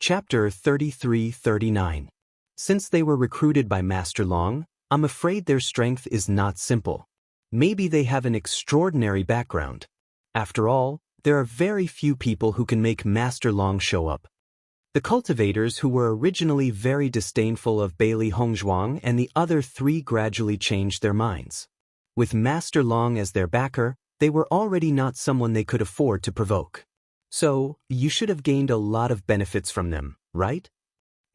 Chapter 33-39. Since they were recruited by Master Long, I'm afraid their strength is not simple. Maybe they have an extraordinary background. After all, there are very few people who can make Master Long show up. The cultivators who were originally very disdainful of Bailey Hongzhuang and the other three gradually changed their minds. With Master Long as their backer, they were already not someone they could afford to provoke. So, you should have gained a lot of benefits from them, right?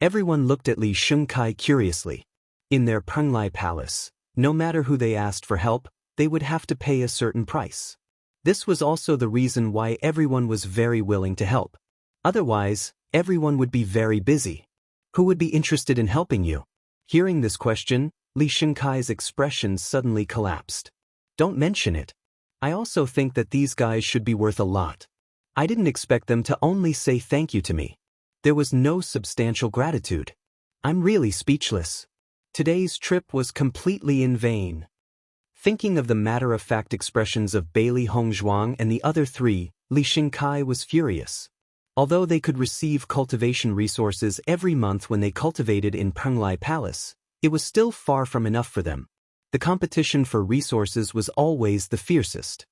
Everyone looked at Li Shengkai curiously. In their Penglai Palace, no matter who they asked for help, they would have to pay a certain price. This was also the reason why everyone was very willing to help. Otherwise, everyone would be very busy. Who would be interested in helping you? Hearing this question, Li Shengkai's expression suddenly collapsed. Don't mention it. I also think that these guys should be worth a lot. I didn't expect them to only say thank you to me. There was no substantial gratitude. I'm really speechless. Today's trip was completely in vain. Thinking of the matter-of-fact expressions of Bailey Hongzhuang and the other three, Li Shengkai was furious. Although they could receive cultivation resources every month when they cultivated in Penglai Palace, it was still far from enough for them. The competition for resources was always the fiercest.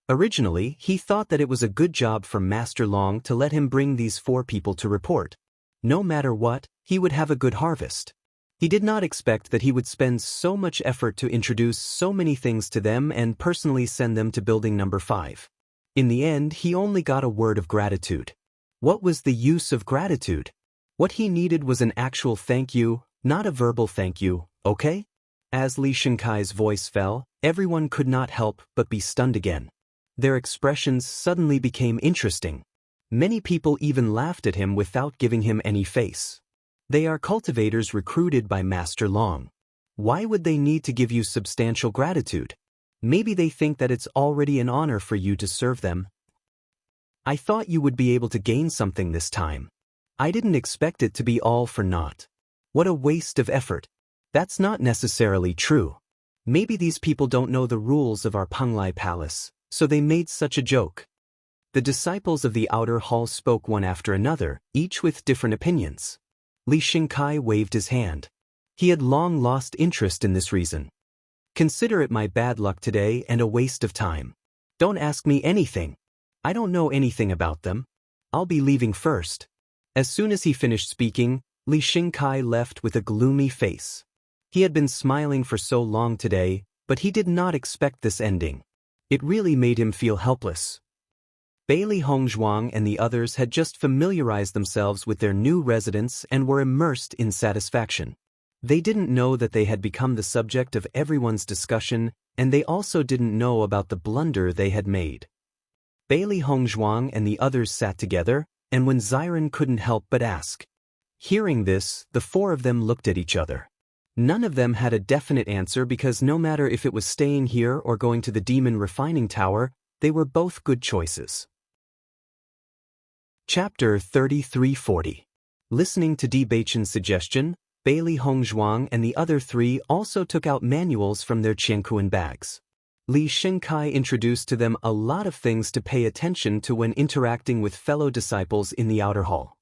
Originally, he thought that it was a good job for Master Long to let him bring these four people to report. No matter what, he would have a good harvest. He did not expect that he would spend so much effort to introduce so many things to them and personally send them to building number 5. In the end, he only got a word of gratitude. What was the use of gratitude? What he needed was an actual thank you, not a verbal thank you, okay? As Li Shengkai's voice fell, everyone could not help but be stunned again. Their expressions suddenly became interesting. Many people even laughed at him without giving him any face. They are cultivators recruited by Master Long. Why would they need to give you substantial gratitude? Maybe they think that it's already an honor for you to serve them. I thought you would be able to gain something this time. I didn't expect it to be all for naught. What a waste of effort. That's not necessarily true. Maybe these people don't know the rules of our Penglai Palace, so they made such a joke. The disciples of the outer hall spoke one after another, each with different opinions. Li Shengkai waved his hand. He had long lost interest in this reason. Consider it my bad luck today and a waste of time. Don't ask me anything. I don't know anything about them. I'll be leaving first. As soon as he finished speaking, Li Shengkai left with a gloomy face. He had been smiling for so long today, but he did not expect this ending. It really made him feel helpless. Bailey Hongzhuang and the others had just familiarized themselves with their new residence and were immersed in satisfaction. They didn't know that they had become the subject of everyone's discussion, and they also didn't know about the blunder they had made. Bailey Hongzhuang and the others sat together, and when Xiren couldn't help but ask. Hearing this, the four of them looked at each other. None of them had a definite answer because no matter if it was staying here or going to the Demon Refining Tower, they were both good choices. Chapter 33-40. Listening to Bewitching's suggestion, Bailey Hongzhuang and the other three also took out manuals from their Qiankuan bags. Li Shengkai introduced to them a lot of things to pay attention to when interacting with fellow disciples in the outer hall.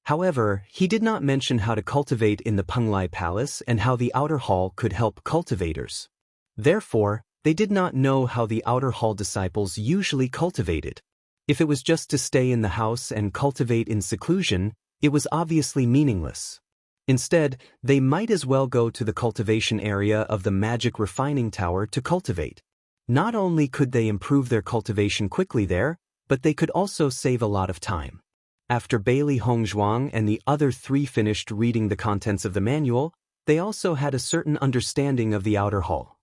However, he did not mention how to cultivate in the Penglai Palace and how the outer hall could help cultivators. Therefore, they did not know how the outer hall disciples usually cultivated. If it was just to stay in the house and cultivate in seclusion, it was obviously meaningless. Instead, they might as well go to the cultivation area of the Magic Refining Tower to cultivate. Not only could they improve their cultivation quickly there, but they could also save a lot of time. After Bailey Hongzhuang and the other three finished reading the contents of the manual, they also had a certain understanding of the outer hall.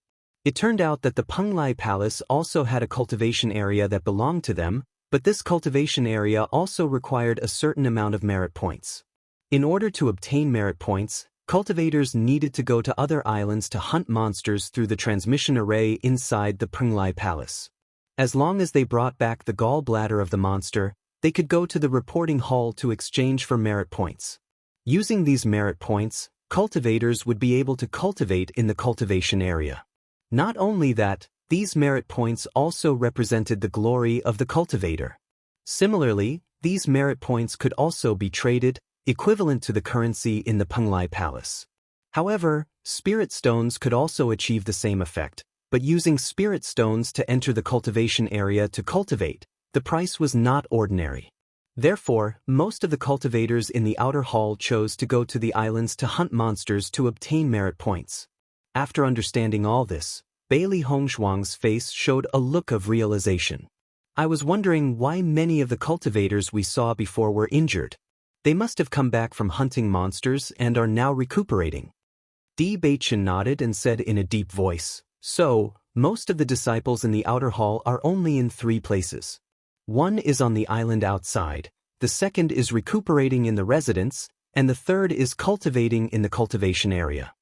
It turned out that the Penglai Palace also had a cultivation area that belonged to them, but this cultivation area also required a certain amount of merit points. In order to obtain merit points, cultivators needed to go to other islands to hunt monsters through the transmission array inside the Penglai Palace. As long as they brought back the gallbladder of the monster, they could go to the reporting hall to exchange for merit points. Using these merit points, cultivators would be able to cultivate in the cultivation area. Not only that, these merit points also represented the glory of the cultivator. Similarly, these merit points could also be traded, equivalent to the currency in the Penglai Palace. However, spirit stones could also achieve the same effect, but using spirit stones to enter the cultivation area to cultivate, the price was not ordinary. Therefore, most of the cultivators in the outer hall chose to go to the islands to hunt monsters to obtain merit points. After understanding all this, Bailey Hongshuang's face showed a look of realization. I was wondering why many of the cultivators we saw before were injured. They must have come back from hunting monsters and are now recuperating. Bewitching nodded and said in a deep voice, "So, most of the disciples in the outer hall are only in 3 places. One is on the island outside, the second is recuperating in the residence, and the third is cultivating in the cultivation area."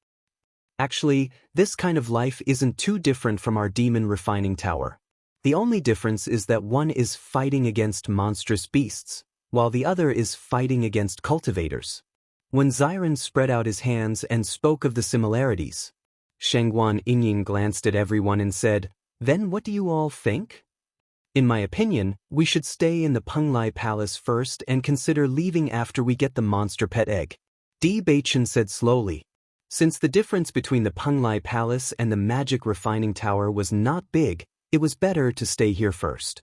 Actually, this kind of life isn't too different from our demon refining tower. The only difference is that one is fighting against monstrous beasts, while the other is fighting against cultivators. When Xiren spread out his hands and spoke of the similarities, Shengguan Yingying glanced at everyone and said, "Then what do you all think? In my opinion, we should stay in the Penglai Palace first and consider leaving after we get the monster pet egg." Bewitching said slowly. Since the difference between the Penglai Palace and the magic refining tower was not big, it was better to stay here first.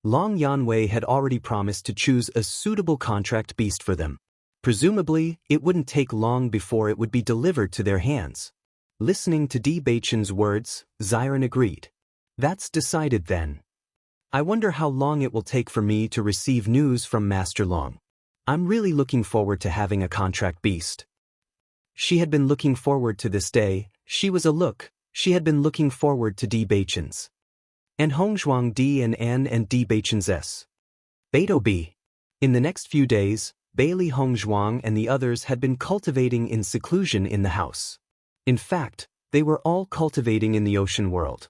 Long Yanwei had already promised to choose a suitable contract beast for them. Presumably, it wouldn't take long before it would be delivered to their hands. Listening to Bewitching's words, Xiren agreed. "That's decided then. I wonder how long it will take for me to receive news from Master Long. I'm really looking forward to having a contract beast." She had been looking forward to this day. She had been looking forward to Bewitching's. And Hongshuang D and An and Bewitching's S. Beto B. In the next few days, Bailey Hongshuang and the others had been cultivating in seclusion in the house. In fact, they were all cultivating in the ocean world.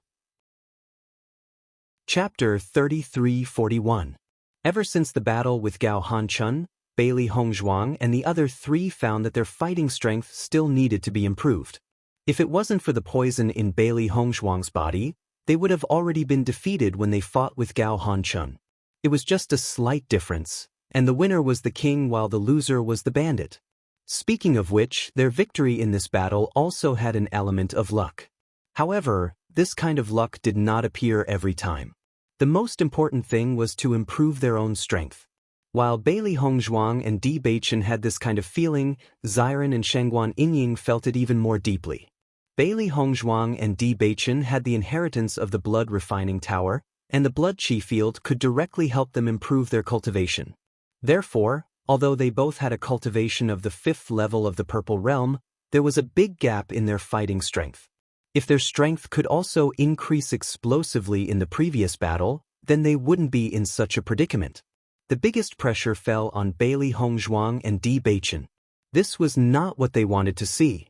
Chapter 3341. Ever since the battle with Gao Hanchun, Bailey Hongshuang and the other 3 found that their fighting strength still needed to be improved. If it wasn't for the poison in Bailey Hongshuang's body, they would have already been defeated when they fought with Gao Hanchun. It was just a slight difference, and the winner was the king while the loser was the bandit. Speaking of which, their victory in this battle also had an element of luck. However, this kind of luck did not appear every time. The most important thing was to improve their own strength. While Bailey Hongshuang and Bewitching had this kind of feeling, Xiren and Shengguan Yingying felt it even more deeply. Bailey Hongshuang and Bewitching had the inheritance of the blood refining tower, and the blood chi field could directly help them improve their cultivation. Therefore, although they both had a cultivation of the 5th level of the Purple Realm, there was a big gap in their fighting strength. If their strength could also increase explosively in the previous battle, then they wouldn't be in such a predicament. The biggest pressure fell on Bailey Hongshuang and Bewitching. This was not what they wanted to see.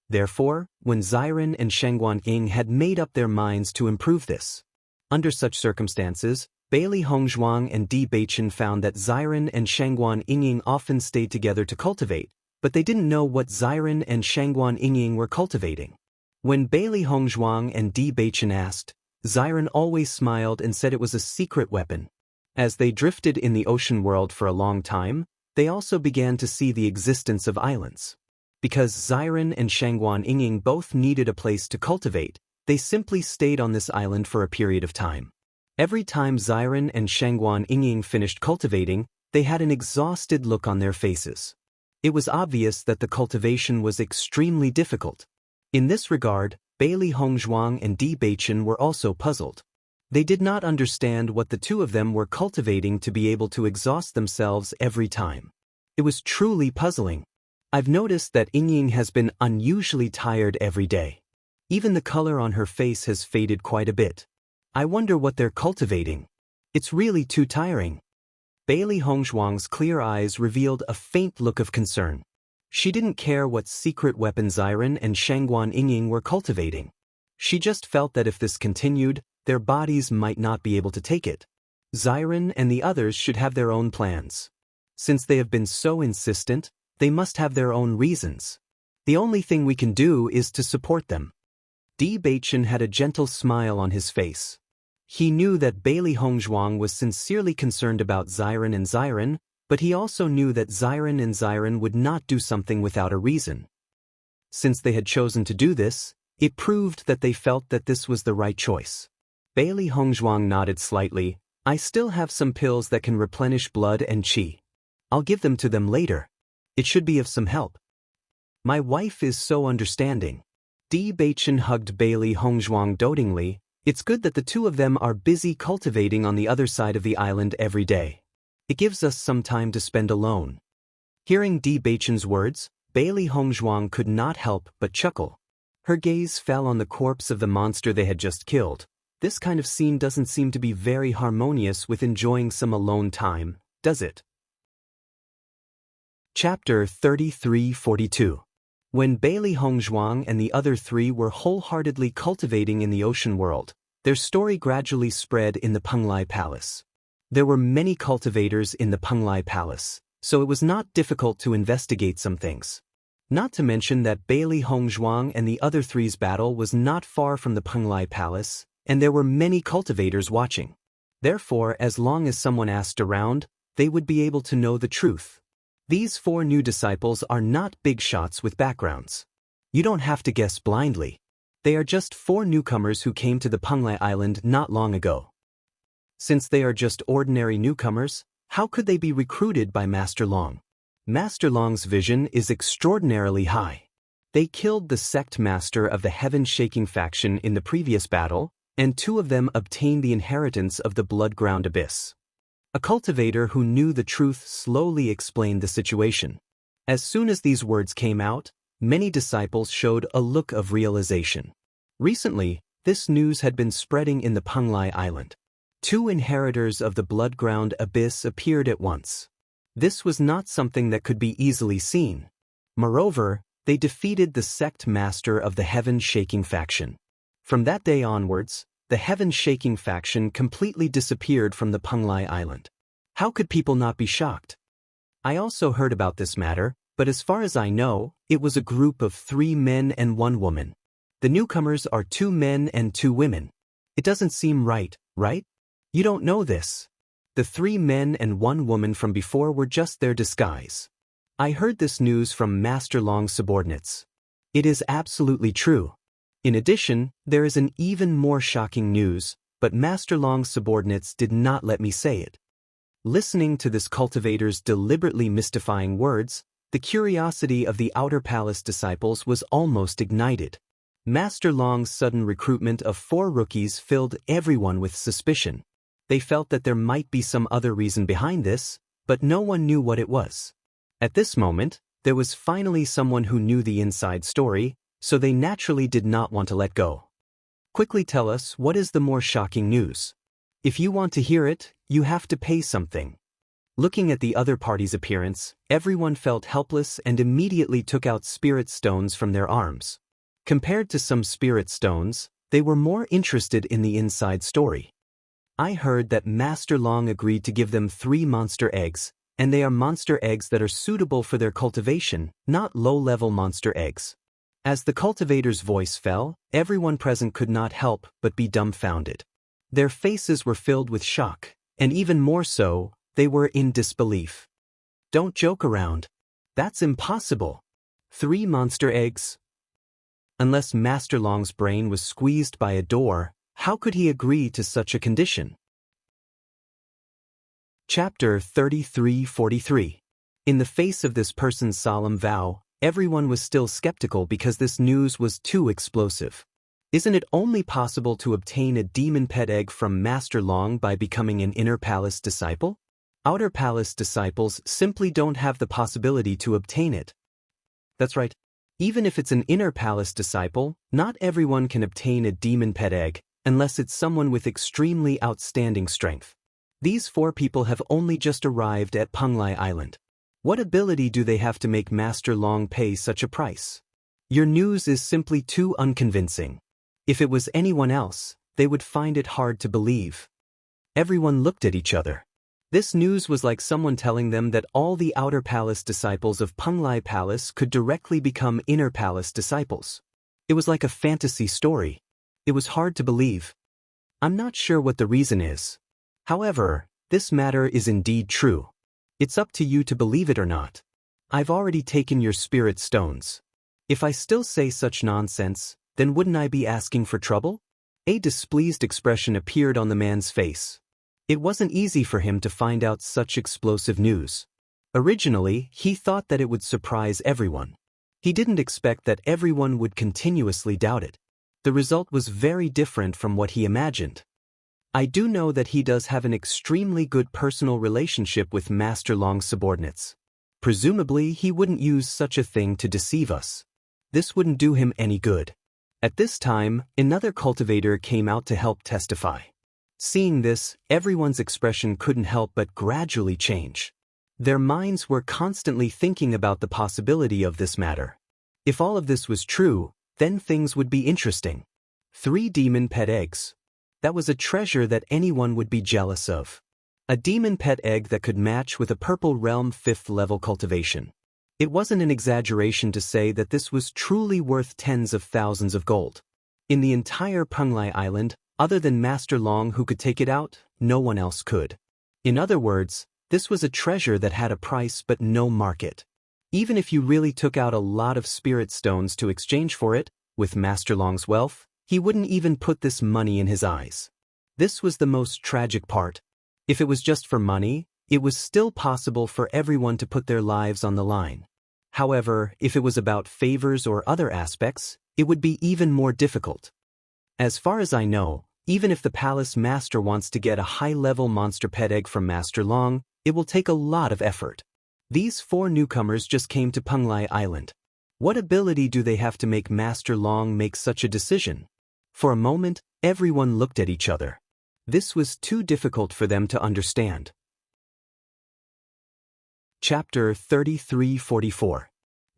Therefore, when Xiren and Shengguan Ying had made up their minds to improve this. Under such circumstances, Bailey Hongshuang and Bewitching found that Xiren and Shengguan Ying often stayed together to cultivate, but they didn't know what Xiren and Shengguan Ying were cultivating. When Bailey Hongshuang and Bewitching asked, Xiren always smiled and said it was a secret weapon. As they drifted in the ocean world for a long time, they also began to see the existence of islands. Because Xiren and Shengguan Ying both needed a place to cultivate, they simply stayed on this island for a period of time. Every time Xiren and Shengguan Ying finished cultivating, they had an exhausted look on their faces. It was obvious that the cultivation was extremely difficult. In this regard, Bailey Hongshuang and Bewitching were also puzzled. They did not understand what the 2 of them were cultivating to be able to exhaust themselves every time. It was truly puzzling. I've noticed that Yingying has been unusually tired every day. Even the color on her face has faded quite a bit. I wonder what they're cultivating. It's really too tiring. Bailey Hongshuang's clear eyes revealed a faint look of concern. She didn't care what secret weapon Xiren and Shengguan Ying were cultivating. She just felt that if this continued, their bodies might not be able to take it. Xiren and the others should have their own plans. Since they have been so insistent, they must have their own reasons. The only thing we can do is to support them. Bewitching had a gentle smile on his face. He knew that Bailey Hongshuang was sincerely concerned about Xiren, But he also knew that Xiran would not do something without a reason. Since they had chosen to do this, it proved that they felt that this was the right choice. Bailey Hongzhuang nodded slightly. I still have some pills that can replenish blood and qi. I'll give them to them later. It should be of some help. My wife is so understanding. Bewitching hugged Bailey Hongzhuang dotingly. It's good that the two of them are busy cultivating on the other side of the island every day. It gives us some time to spend alone. Hearing Bewitching's words, Bailey Hongzhuang could not help but chuckle. Her gaze fell on the corpse of the monster they had just killed. This kind of scene doesn't seem to be very harmonious with enjoying some alone time, does it? Chapter 3342. When Bailey Hongzhuang and the other three were wholeheartedly cultivating in the ocean world, their story gradually spread in the Penglai Palace. There were many cultivators in the Penglai Palace, so it was not difficult to investigate some things. Not to mention that Bailey Hongzhuang and the other three's battle was not far from the Penglai Palace, and there were many cultivators watching. Therefore, as long as someone asked around, they would be able to know the truth. These 4 new disciples are not big shots with backgrounds. You don't have to guess blindly. They are just 4 newcomers who came to the Penglai Island not long ago. Since they are just ordinary newcomers, how could they be recruited by Master Long? Master Long's vision is extraordinarily high. They killed the sect master of the heaven-shaking faction in the previous battle, and 2 of them obtained the inheritance of the blood-ground abyss. A cultivator who knew the truth slowly explained the situation. As soon as these words came out, many disciples showed a look of realization. Recently, this news had been spreading in the Penglai Island. 2 inheritors of the blood-ground abyss appeared at once. This was not something that could be easily seen. Moreover, they defeated the sect master of the heaven-shaking faction. From that day onwards, the heaven-shaking faction completely disappeared from the Penglai Island. How could people not be shocked? I also heard about this matter, but as far as I know, it was a group of 3 men and 1 woman. The newcomers are 2 men and 2 women. It doesn't seem right, right? You don't know this. The 3 men and 1 woman from before were just their disguise. I heard this news from Master Long's subordinates. It is absolutely true. In addition, there is an even more shocking news, but Master Long's subordinates did not let me say it. Listening to this cultivator's deliberately mystifying words, the curiosity of the Outer Palace disciples was almost ignited. Master Long's sudden recruitment of 4 rookies filled everyone with suspicion. They felt that there might be some other reason behind this, but no one knew what it was. At this moment, there was finally someone who knew the inside story, so they naturally did not want to let go. Quickly tell us, what is the more shocking news? If you want to hear it, you have to pay something. Looking at the other party's appearance, everyone felt helpless and immediately took out spirit stones from their arms. Compared to some spirit stones, they were more interested in the inside story. I heard that Master Long agreed to give them 3 monster eggs, and they are monster eggs that are suitable for their cultivation, not low-level monster eggs. As the cultivator's voice fell, everyone present could not help but be dumbfounded. Their faces were filled with shock, and even more so, they were in disbelief. Don't joke around. That's impossible. 3 monster eggs? Unless Master Long's brain was squeezed by a door, how could he agree to such a condition? Chapter 3343. In the face of this person's solemn vow, everyone was still skeptical because this news was too explosive. Isn't it only possible to obtain a demon pet egg from Master Long by becoming an Inner Palace disciple? Outer Palace disciples simply don't have the possibility to obtain it. That's right. Even if it's an Inner Palace disciple, not everyone can obtain a demon pet egg, unless it's someone with extremely outstanding strength. These 4 people have only just arrived at Penglai Island. What ability do they have to make Master Long pay such a price? Your news is simply too unconvincing. If it was anyone else, they would find it hard to believe. Everyone looked at each other. This news was like someone telling them that all the Outer Palace disciples of Penglai Palace could directly become Inner Palace disciples. It was like a fantasy story. It was hard to believe. I'm not sure what the reason is. However, this matter is indeed true. It's up to you to believe it or not. I've already taken your spirit stones. If I still say such nonsense, then wouldn't I be asking for trouble? A displeased expression appeared on the man's face. It wasn't easy for him to find out such explosive news. Originally, he thought that it would surprise everyone. He didn't expect that everyone would continuously doubt it. The result was very different from what he imagined. I do know that he does have an extremely good personal relationship with Master Long's subordinates. Presumably, he wouldn't use such a thing to deceive us. This wouldn't do him any good. At this time, another cultivator came out to help testify. Seeing this, everyone's expression couldn't help but gradually change. Their minds were constantly thinking about the possibility of this matter. If all of this was true, then things would be interesting. 3 demon pet eggs. That was a treasure that anyone would be jealous of. A demon pet egg that could match with a Purple Realm 5th level cultivation. It wasn't an exaggeration to say that this was truly worth tens of thousands of gold. In the entire Penglai Island, other than Master Long who could take it out, no one else could. In other words, this was a treasure that had a price but no market. Even if you really took out a lot of spirit stones to exchange for it, with Master Long's wealth, he wouldn't even put this money in his eyes. This was the most tragic part. If it was just for money, it was still possible for everyone to put their lives on the line. However, if it was about favors or other aspects, it would be even more difficult. As far as I know, even if the palace master wants to get a high-level monster pet egg from Master Long, it will take a lot of effort. These 4 newcomers just came to Penglai Island. What ability do they have to make Master Long make such a decision? For a moment, everyone looked at each other. This was too difficult for them to understand. Chapter 3344.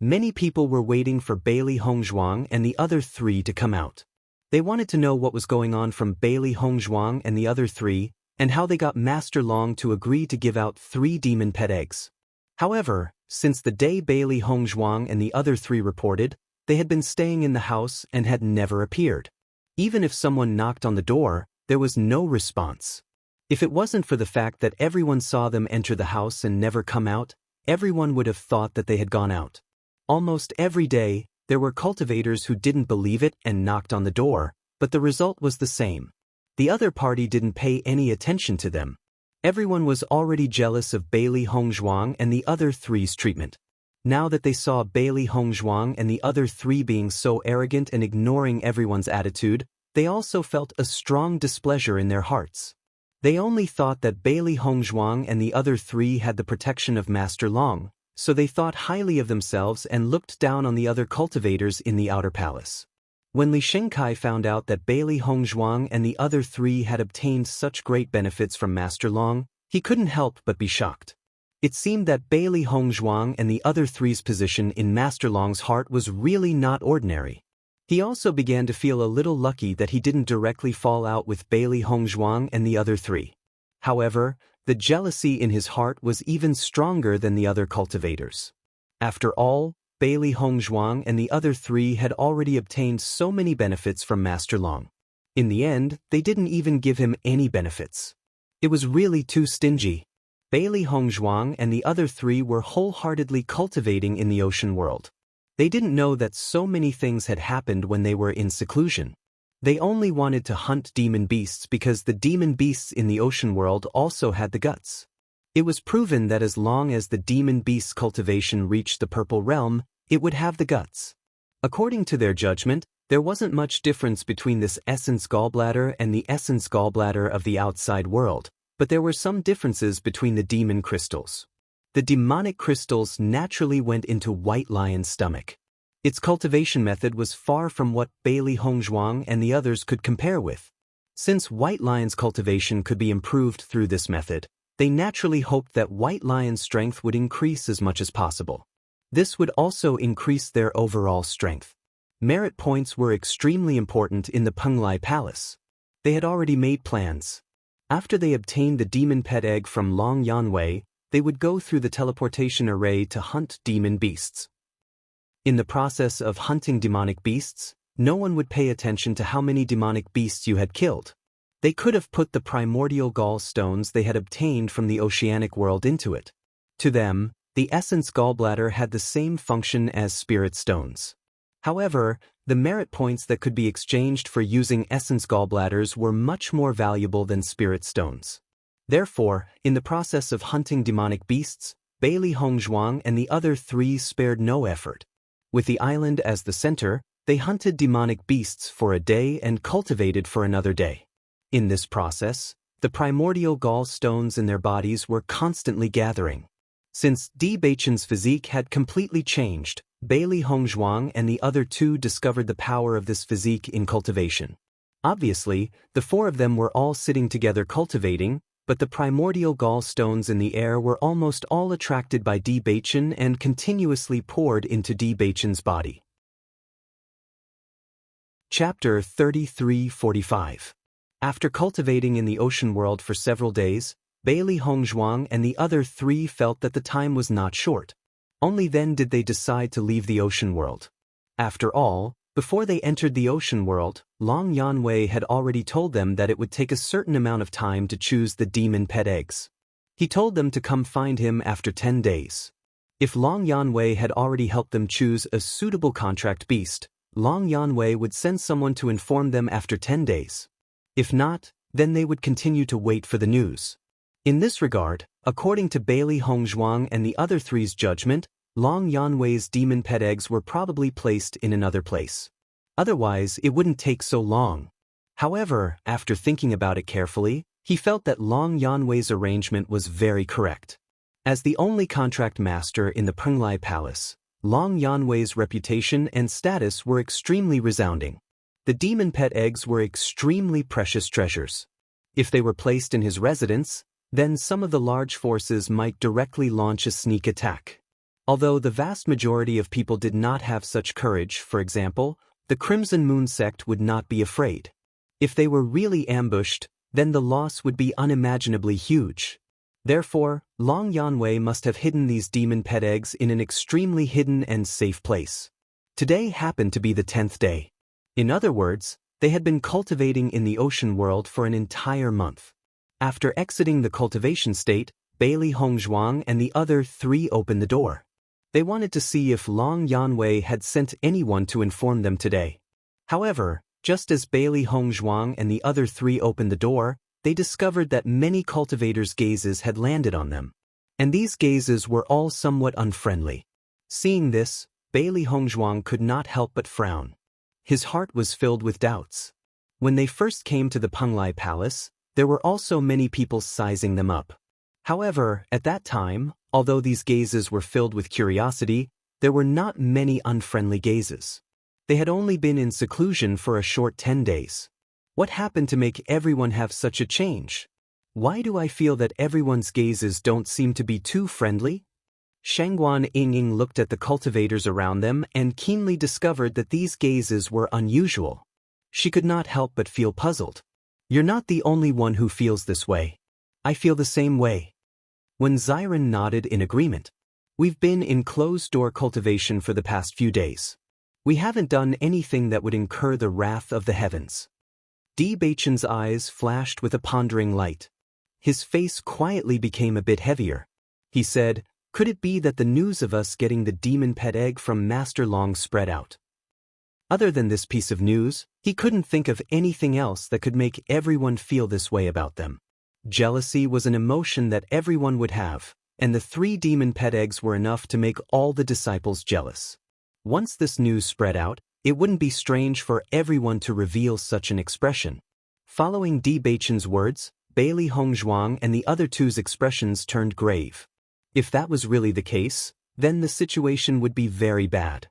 Many people were waiting for Bailey Hongzhuang and the other 3 to come out. They wanted to know what was going on from Bailey Hongzhuang and the other 3, and how they got Master Long to agree to give out 3 demon pet eggs. However, since the day Bailey Hongzhuang and the other 3 reported, they had been staying in the house and had never appeared. Even if someone knocked on the door, there was no response. If it wasn't for the fact that everyone saw them enter the house and never come out, everyone would have thought that they had gone out. Almost every day, there were cultivators who didn't believe it and knocked on the door, but the result was the same. The other party didn't pay any attention to them. Everyone was already jealous of Bailey Hongzhuang and the other 3's treatment. Now that they saw Bailey Hongzhuang and the other 3 being so arrogant and ignoring everyone's attitude, they also felt a strong displeasure in their hearts. They only thought that Bailey Hongzhuang and the other 3 had the protection of Master Long, so they thought highly of themselves and looked down on the other cultivators in the outer palace. When Li Shengkai found out that Bailey Hongzhuang and the other 3 had obtained such great benefits from Master Long, he couldn't help but be shocked. It seemed that Bailey Hongzhuang and the other 3's position in Master Long's heart was really not ordinary. He also began to feel a little lucky that he didn't directly fall out with Bailey Hongzhuang and the other 3. However, the jealousy in his heart was even stronger than the other cultivators. After all, Bailey Hongzhuang and the other 3 had already obtained so many benefits from Master Long. In the end, they didn't even give him any benefits. It was really too stingy. Bailey Hongzhuang and the other 3 were wholeheartedly cultivating in the ocean world. They didn't know that so many things had happened when they were in seclusion. They only wanted to hunt demon beasts because the demon beasts in the ocean world also had the guts. It was proven that as long as the demon beast's cultivation reached the Purple Realm, it would have the guts. According to their judgment, there wasn't much difference between this essence gallbladder and the essence gallbladder of the outside world, but there were some differences between the demon crystals. The demonic crystals naturally went into White Lion's stomach. Its cultivation method was far from what Bailey Hongzhuang and the others could compare with. Since White Lion's cultivation could be improved through this method, they naturally hoped that White Lion's strength would increase as much as possible. This would also increase their overall strength. Merit points were extremely important in the Penglai Palace. They had already made plans. After they obtained the demon pet egg from Long Yanwei, they would go through the teleportation array to hunt demon beasts. In the process of hunting demonic beasts, no one would pay attention to how many demonic beasts you had killed. They could have put the primordial gall stones they had obtained from the oceanic world into it. To them, the essence gallbladder had the same function as spirit stones. However, the merit points that could be exchanged for using essence gallbladders were much more valuable than spirit stones. Therefore, in the process of hunting demonic beasts, Bailey Hongzhuang and the other three spared no effort. With the island as the center, they hunted demonic beasts for a day and cultivated for another day. In this process, the primordial gall stones in their bodies were constantly gathering. Since Bewitching's physique had completely changed, Bailey Hongzhuang and the other two discovered the power of this physique in cultivation. Obviously, the four of them were all sitting together cultivating, but the primordial gall stones in the air were almost all attracted by Bewitching and continuously poured into Bewitching's body. Chapter 33:45. After cultivating in the ocean world for several days, Bailey Hongzhuang and the other three felt that the time was not short. Only then did they decide to leave the ocean world. After all, before they entered the ocean world, Long Yanwei had already told them that it would take a certain amount of time to choose the demon pet eggs. He told them to come find him after 10 days. If Long Yanwei had already helped them choose a suitable contract beast, Long Yanwei would send someone to inform them after 10 days. If not, then they would continue to wait for the news. In this regard, according to Bailey Hongzhuang and the other three's judgment, Long Yanwei's demon pet eggs were probably placed in another place. Otherwise, it wouldn't take so long. However, after thinking about it carefully, he felt that Long Yanwei's arrangement was very correct. As the only contract master in the Penglai Palace, Long Yanwei's reputation and status were extremely resounding. The demon pet eggs were extremely precious treasures. If they were placed in his residence, then some of the large forces might directly launch a sneak attack. Although the vast majority of people did not have such courage, for example, the Crimson Moon sect would not be afraid. If they were really ambushed, then the loss would be unimaginably huge. Therefore, Long Yanwei must have hidden these demon pet eggs in an extremely hidden and safe place. Today happened to be the 10th day. In other words, they had been cultivating in the ocean world for an entire month. After exiting the cultivation state, Bailey Hongzhuang and the other three opened the door. They wanted to see if Long Yanwei had sent anyone to inform them today. However, just as Bailey Hongzhuang and the other three opened the door, they discovered that many cultivators' gazes had landed on them. And these gazes were all somewhat unfriendly. Seeing this, Bailey Hongzhuang could not help but frown. His heart was filled with doubts. When they first came to the Penglai Palace, there were also many people sizing them up. However, at that time, although these gazes were filled with curiosity, there were not many unfriendly gazes. They had only been in seclusion for a short 10 days. What happened to make everyone have such a change? Why do I feel that everyone's gazes don't seem to be too friendly? Shangguan Yingying looked at the cultivators around them and keenly discovered that these gazes were unusual. She could not help but feel puzzled. You're not the only one who feels this way. I feel the same way. When Xiren nodded in agreement. We've been in closed-door cultivation for the past few days. We haven't done anything that would incur the wrath of the heavens. Bewitching's eyes flashed with a pondering light. His face quietly became a bit heavier. He said, "Could it be that the news of us getting the demon pet egg from Master Long spread out?" Other than this piece of news, he couldn't think of anything else that could make everyone feel this way about them. Jealousy was an emotion that everyone would have, and the 3 demon pet eggs were enough to make all the disciples jealous. Once this news spread out, it wouldn't be strange for everyone to reveal such an expression. Following Bewitching's words, Bailey Hongzhuang and the other two's expressions turned grave. If that was really the case, then the situation would be very bad.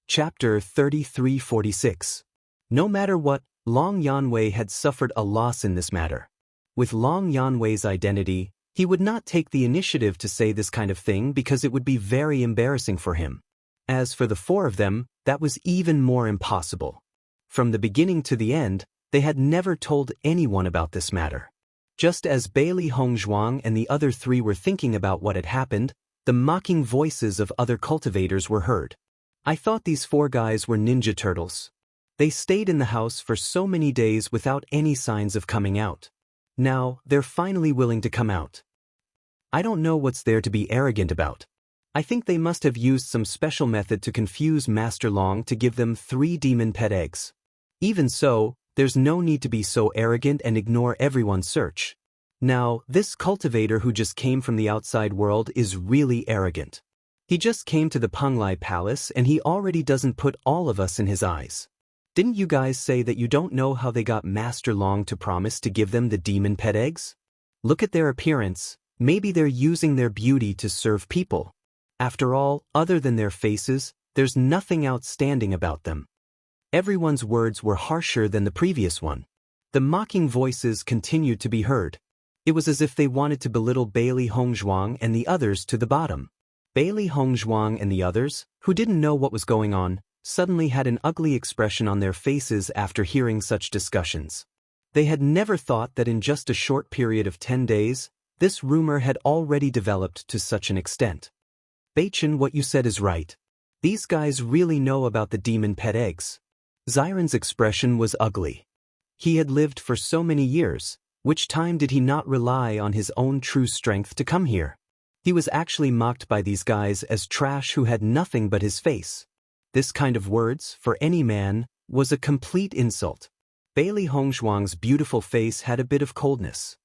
Chapter 33:46. No matter what, Long Yanwei had suffered a loss in this matter. With Long Yanwei's identity, he would not take the initiative to say this kind of thing because it would be very embarrassing for him. As for the 4 of them, that was even more impossible. From the beginning to the end, they had never told anyone about this matter. Just as Bailey Hongzhuang and the other 3 were thinking about what had happened, the mocking voices of other cultivators were heard. I thought these 4 guys were Ninja Turtles. They stayed in the house for so many days without any signs of coming out. Now, they're finally willing to come out. I don't know what's there to be arrogant about. I think they must have used some special method to confuse Master Long to give them 3 demon pet eggs. Even so, there's no need to be so arrogant and ignore everyone's search. Now, this cultivator who just came from the outside world is really arrogant. He just came to the Penglai Palace and he already doesn't put all of us in his eyes. Didn't you guys say that you don't know how they got Master Long to promise to give them the demon pet eggs? Look at their appearance. Maybe they're using their beauty to serve people. After all, other than their faces, there's nothing outstanding about them. Everyone's words were harsher than the previous one. The mocking voices continued to be heard. It was as if they wanted to belittle Bailey Hongzhuang and the others to the bottom. Bailey Hongzhuang and the others, who didn't know what was going on, suddenly had an ugly expression on their faces after hearing such discussions. They had never thought that in just a short period of 10 days, this rumor had already developed to such an extent. Bewitching, what you said is right. These guys really know about the demon pet eggs. Xiren's expression was ugly. He had lived for so many years. Which time did he not rely on his own true strength to come here? He was actually mocked by these guys as trash who had nothing but his face. This kind of words, for any man, was a complete insult. Bailey Hongzhuang's beautiful face had a bit of coldness.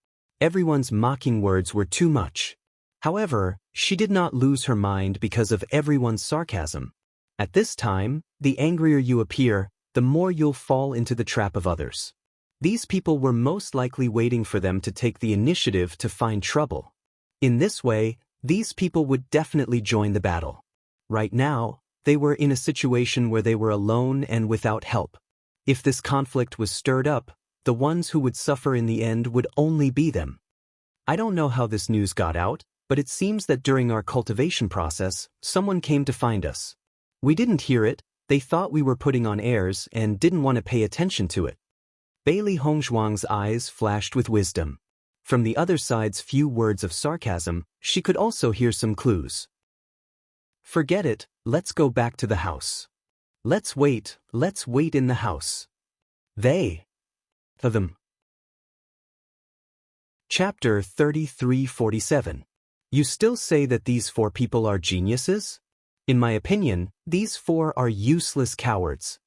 Everyone's mocking words were too much. However, she did not lose her mind because of everyone's sarcasm. At this time, the angrier you appear, the more you'll fall into the trap of others. These people were most likely waiting for them to take the initiative to find trouble. In this way, these people would definitely join the battle. Right now, they were in a situation where they were alone and without help. If this conflict was stirred up, the ones who would suffer in the end would only be them. I don't know how this news got out, but it seems that during our cultivation process, someone came to find us. We didn't hear it, they thought we were putting on airs and didn't want to pay attention to it. Bailey Hongzhuang's eyes flashed with wisdom. From the other side's few words of sarcasm, she could also hear some clues. Forget it, let's go back to the house. Let's wait in the house. Them. Chapter 3347. You still say that these 4 people are geniuses? In my opinion, these 4 are useless cowards.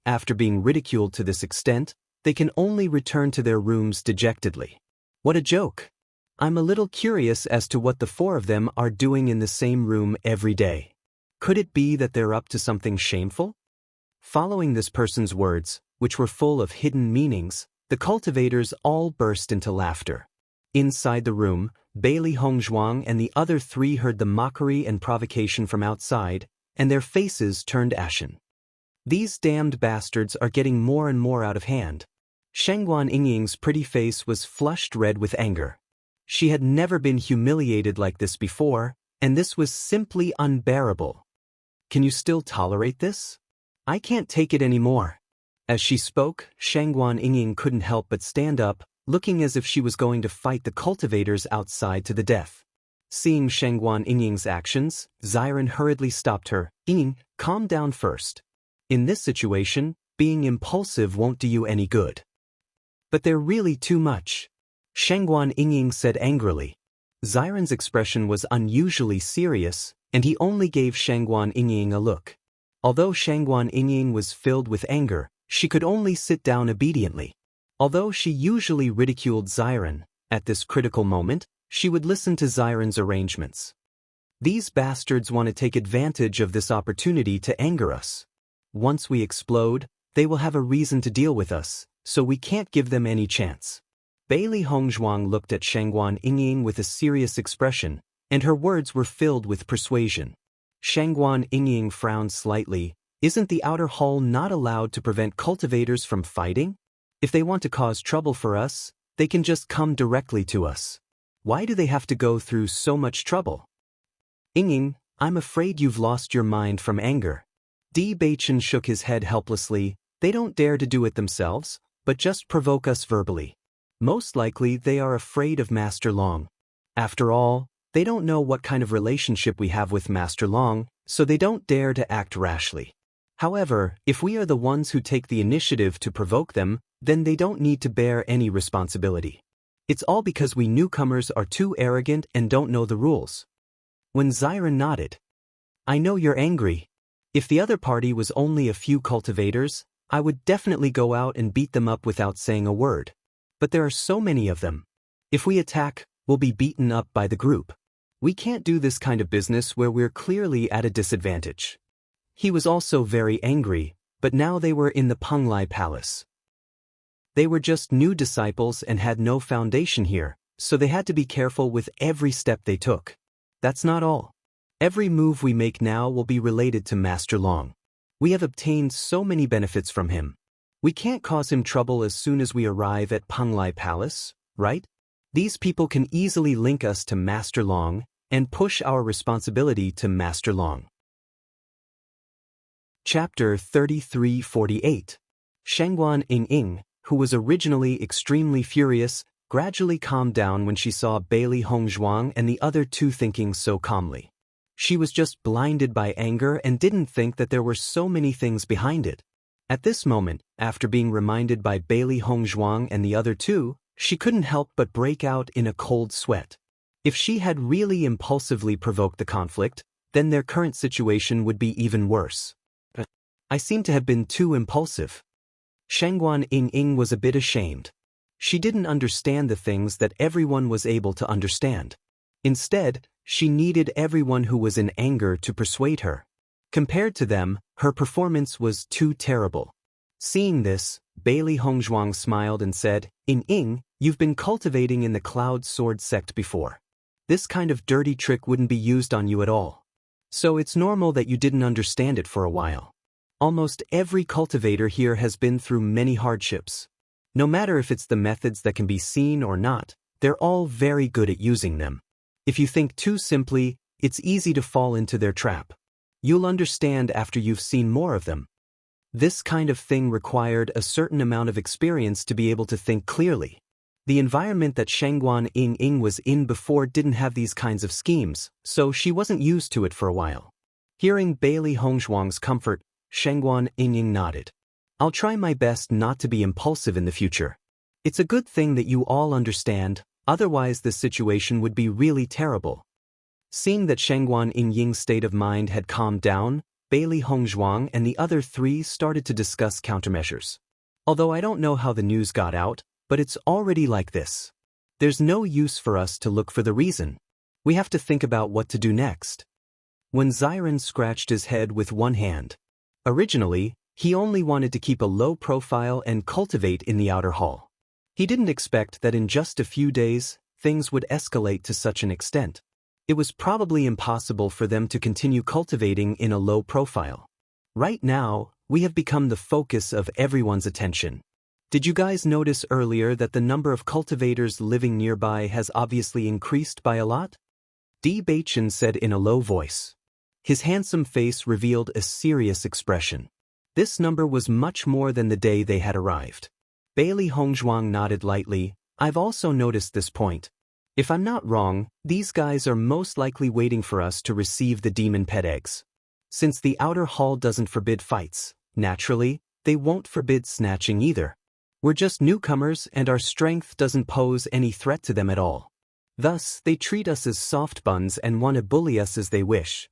After being ridiculed to this extent, they can only return to their rooms dejectedly. What a joke! I'm a little curious as to what the 4 of them are doing in the same room every day. Could it be that they're up to something shameful? Following this person's words, which were full of hidden meanings, the cultivators all burst into laughter. Inside the room, Bailey Hongzhuang and the other 3 heard the mockery and provocation from outside, and their faces turned ashen. These damned bastards are getting more and more out of hand. Shengguan Yingying's pretty face was flushed red with anger. She had never been humiliated like this before, and this was simply unbearable. Can you still tolerate this? I can't take it anymore. As she spoke, Shengguan Yingying couldn't help but stand up, looking as if she was going to fight the cultivators outside to the death. Seeing Shengguan Yingying's actions, Xiren hurriedly stopped her. Yingying, calm down first. In this situation, being impulsive won't do you any good. But they're really too much. Shengguan Yingying said angrily. Xiren's expression was unusually serious, and he only gave Shengguan Yingying a look. Although Shengguan Yingying was filled with anger, she could only sit down obediently. Although she usually ridiculed Xiren, at this critical moment, she would listen to Xiren's arrangements. These bastards want to take advantage of this opportunity to anger us. Once we explode, they will have a reason to deal with us, so we can't give them any chance. Bailey Hongzhuang looked at Shengguan Yingying with a serious expression, and her words were filled with persuasion. Shengguan Yingying frowned slightly. Isn't the outer hall not allowed to prevent cultivators from fighting? If they want to cause trouble for us, they can just come directly to us. Why do they have to go through so much trouble? Yingying, I'm afraid you've lost your mind from anger. Bewitching shook his head helplessly. They don't dare to do it themselves, but just provoke us verbally. Most likely they are afraid of Master Long. After all, they don't know what kind of relationship we have with Master Long, so they don't dare to act rashly. However, if we are the ones who take the initiative to provoke them, then they don't need to bear any responsibility. It's all because we newcomers are too arrogant and don't know the rules. When Zyron nodded, I know you're angry. If the other party was only a few cultivators, I would definitely go out and beat them up without saying a word. But there are so many of them. If we attack, we'll be beaten up by the group. We can't do this kind of business where we're clearly at a disadvantage. He was also very angry, but now they were in the Penglai Palace. They were just new disciples and had no foundation here, so they had to be careful with every step they took. That's not all. Every move we make now will be related to Master Long. We have obtained so many benefits from him. We can't cause him trouble as soon as we arrive at Penglai Palace, right? These people can easily link us to Master Long and push our responsibility to Master Long. Chapter 3348. Shangguan Ying, who was originally extremely furious, gradually calmed down when she saw Bailey Hongzhuang and the other two thinking so calmly. She was just blinded by anger and didn't think that there were so many things behind it. At this moment, after being reminded by Bailey Hongzhuang and the other two, she couldn't help but break out in a cold sweat. If she had really impulsively provoked the conflict, then their current situation would be even worse. I seem to have been too impulsive. Shangguan Ying was a bit ashamed. She didn't understand the things that everyone was able to understand. Instead, she needed everyone who was in anger to persuade her. Compared to them, her performance was too terrible. Seeing this, Bailey Hongzhuang smiled and said, Ying, you've been cultivating in the Cloud Sword sect before. This kind of dirty trick wouldn't be used on you at all. So it's normal that you didn't understand it for a while. Almost every cultivator here has been through many hardships. No matter if it's the methods that can be seen or not, they're all very good at using them. If you think too simply, it's easy to fall into their trap. You'll understand after you've seen more of them. This kind of thing required a certain amount of experience to be able to think clearly. The environment that Shangguan Ying was in before didn't have these kinds of schemes, so she wasn't used to it for a while. Hearing Bailey Hongzhuang's comfort, Shangguan Ying nodded. I'll try my best not to be impulsive in the future. It's a good thing that you all understand, otherwise this situation would be really terrible. Seeing that Shangguan Ying's state of mind had calmed down, Bailey Hongzhuang and the other three started to discuss countermeasures. Although I don't know how the news got out, but it's already like this. There's no use for us to look for the reason. We have to think about what to do next. When Zyron scratched his head with one hand. Originally, he only wanted to keep a low profile and cultivate in the outer hall. He didn't expect that in just a few days, things would escalate to such an extent. It was probably impossible for them to continue cultivating in a low profile. Right now, we have become the focus of everyone's attention. Did you guys notice earlier that the number of cultivators living nearby has obviously increased by a lot? Bewitching said in a low voice. His handsome face revealed a serious expression. This number was much more than the day they had arrived. Bailey Hongzhuang nodded lightly. I've also noticed this point. If I'm not wrong, these guys are most likely waiting for us to receive the demon pet eggs. Since the outer hall doesn't forbid fights, naturally, they won't forbid snatching either. We're just newcomers and our strength doesn't pose any threat to them at all. Thus, they treat us as soft buns and want to bully us as they wish.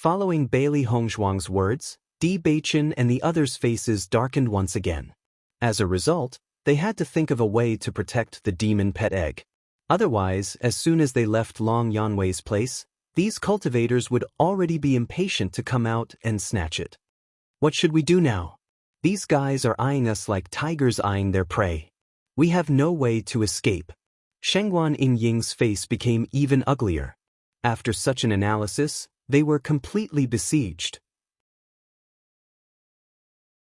Following Bailey Hongzhuang's words, Bewitching and the others' faces darkened once again. As a result, they had to think of a way to protect the demon pet egg. Otherwise, as soon as they left Long Yanwei's place, these cultivators would already be impatient to come out and snatch it. What should we do now? These guys are eyeing us like tigers eyeing their prey. We have no way to escape. Shangguan Ying's face became even uglier. After such an analysis, they were completely besieged.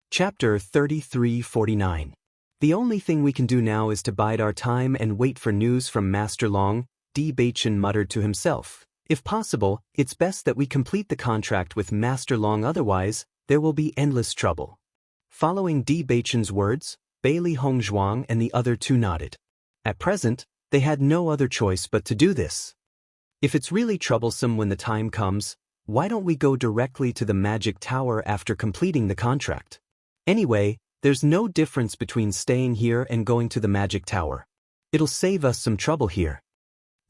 Chapter 3349. The only thing we can do now is to bide our time and wait for news from Master Long, Bewitching muttered to himself. If possible, it's best that we complete the contract with Master Long, otherwise, there will be endless trouble. Following Bewitching's words, Bailey Hongzhuang and the other two nodded. At present, they had no other choice but to do this. If it's really troublesome when the time comes, why don't we go directly to the magic tower after completing the contract? Anyway, there's no difference between staying here and going to the magic tower. It'll save us some trouble here.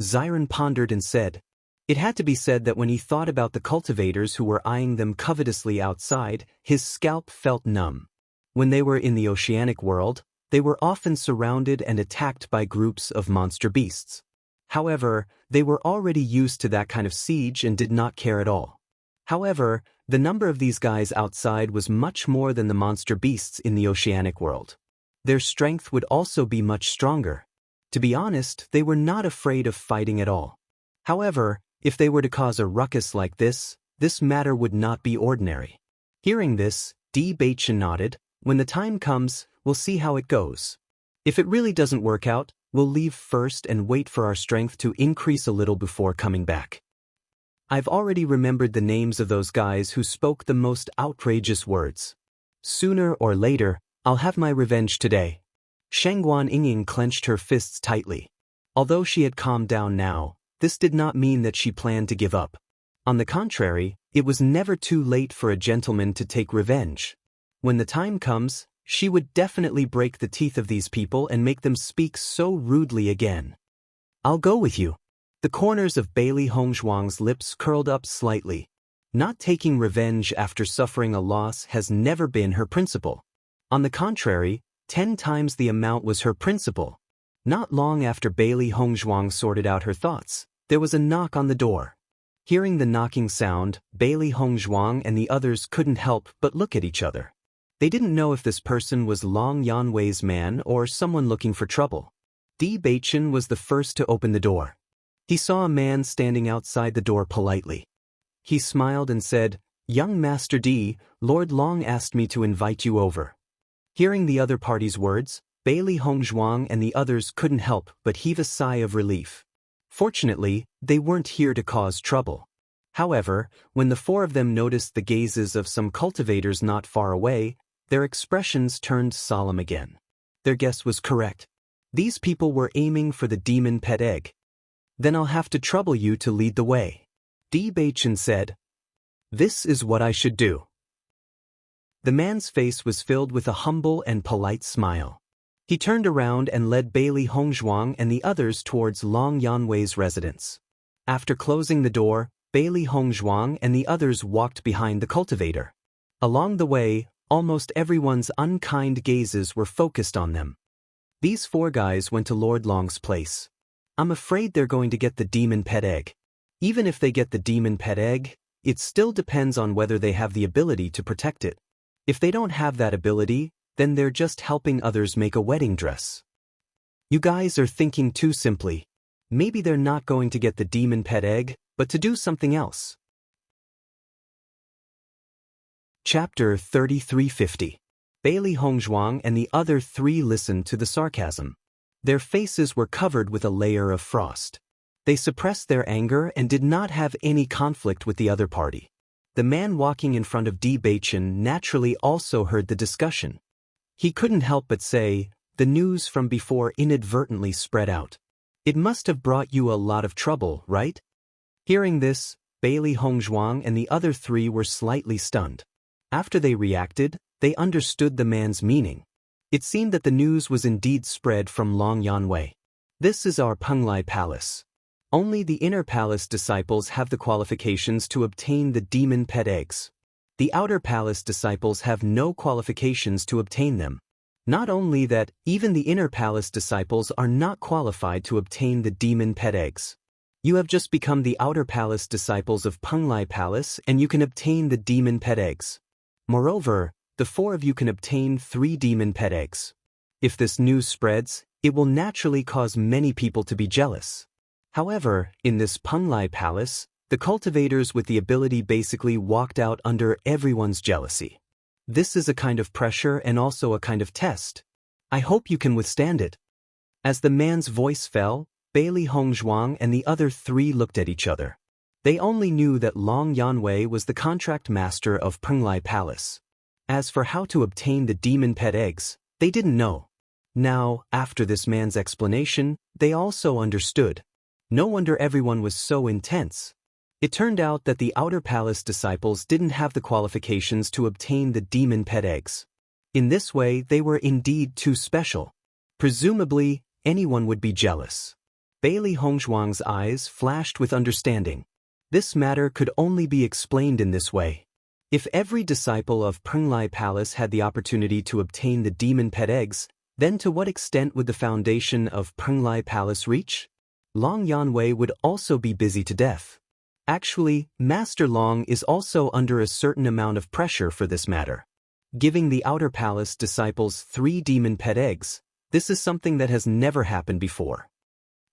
Xiron pondered and said. It had to be said that when he thought about the cultivators who were eyeing them covetously outside, his scalp felt numb. When they were in the oceanic world, they were often surrounded and attacked by groups of monster beasts. However, they were already used to that kind of siege and did not care at all. However, the number of these guys outside was much more than the monster beasts in the oceanic world. Their strength would also be much stronger. To be honest, they were not afraid of fighting at all. However, if they were to cause a ruckus like this matter would not be ordinary. Hearing this, Bewitching nodded. When the time comes, we'll see how it goes. If it really doesn't work out, we'll leave first and wait for our strength to increase a little before coming back. I've already remembered the names of those guys who spoke the most outrageous words. Sooner or later, I'll have my revenge today. Shangguan Yingying clenched her fists tightly. Although she had calmed down now, this did not mean that she planned to give up. On the contrary, it was never too late for a gentleman to take revenge. When the time comes, she would definitely break the teeth of these people and make them speak so rudely again. I'll go with you. The corners of Bailey Hongzhuang's lips curled up slightly. Not taking revenge after suffering a loss has never been her principle. On the contrary, 10 times the amount was her principle. Not long after Bailey Hongzhuang sorted out her thoughts, there was a knock on the door. Hearing the knocking sound, Bailey Hongzhuang and the others couldn't help but look at each other. They didn't know if this person was Long Yanwei's man or someone looking for trouble. Bewitching was the first to open the door. He saw a man standing outside the door politely. He smiled and said, "Young Master D, Lord Long asked me to invite you over." Hearing the other party's words, Bailey Hongzhuang and the others couldn't help but heave a sigh of relief. Fortunately, they weren't here to cause trouble. However, when the four of them noticed the gazes of some cultivators not far away, their expressions turned solemn again. Their guess was correct. These people were aiming for the demon pet egg. Then I'll have to trouble you to lead the way. Bewitching said. This is what I should do. The man's face was filled with a humble and polite smile. He turned around and led Bailey Hongzhuang and the others towards Long Yanwei's residence. After closing the door, Bailey Hongzhuang and the others walked behind the cultivator. Along the way, almost everyone's unkind gazes were focused on them. These four guys went to Lord Long's place. I'm afraid they're going to get the demon pet egg. Even if they get the demon pet egg, it still depends on whether they have the ability to protect it. If they don't have that ability, then they're just helping others make a wedding dress. You guys are thinking too simply. Maybe they're not going to get the demon pet egg, but to do something else. Chapter 3350. Bailey Hongzhuang and the other three listened to the sarcasm. Their faces were covered with a layer of frost. They suppressed their anger and did not have any conflict with the other party. The man walking in front of Bewitching naturally also heard the discussion. He couldn't help but say, the news from before inadvertently spread out. It must have brought you a lot of trouble, right? Hearing this, Bailey Hongzhuang and the other three were slightly stunned. After they reacted, they understood the man's meaning. It seemed that the news was indeed spread from Long Yanwei. This is our Penglai Palace. Only the inner palace disciples have the qualifications to obtain the demon pet eggs. The outer palace disciples have no qualifications to obtain them. Not only that, even the inner palace disciples are not qualified to obtain the demon pet eggs. You have just become the outer palace disciples of Penglai Palace and you can obtain the demon pet eggs. Moreover, the four of you can obtain 3 demon pet eggs. If this news spreads, it will naturally cause many people to be jealous. However, in this Penglai Palace, the cultivators with the ability basically walked out under everyone's jealousy. This is a kind of pressure and also a kind of test. I hope you can withstand it. As the man's voice fell, Bailey Hongzhuang and the other 3 looked at each other. They only knew that Long Yanwei was the contract master of Penglai Palace. As for how to obtain the demon pet eggs, they didn't know. Now, after this man's explanation, they also understood. No wonder everyone was so intense. It turned out that the outer palace disciples didn't have the qualifications to obtain the demon pet eggs. In this way, they were indeed too special. Presumably, anyone would be jealous. Bailey Hongzhuang's eyes flashed with understanding. This matter could only be explained in this way. If every disciple of Penglai Palace had the opportunity to obtain the demon pet eggs, then to what extent would the foundation of Penglai Palace reach? Long Yanwei would also be busy to death. Actually, Master Long is also under a certain amount of pressure for this matter. Giving the Outer Palace disciples 3 demon pet eggs, this is something that has never happened before.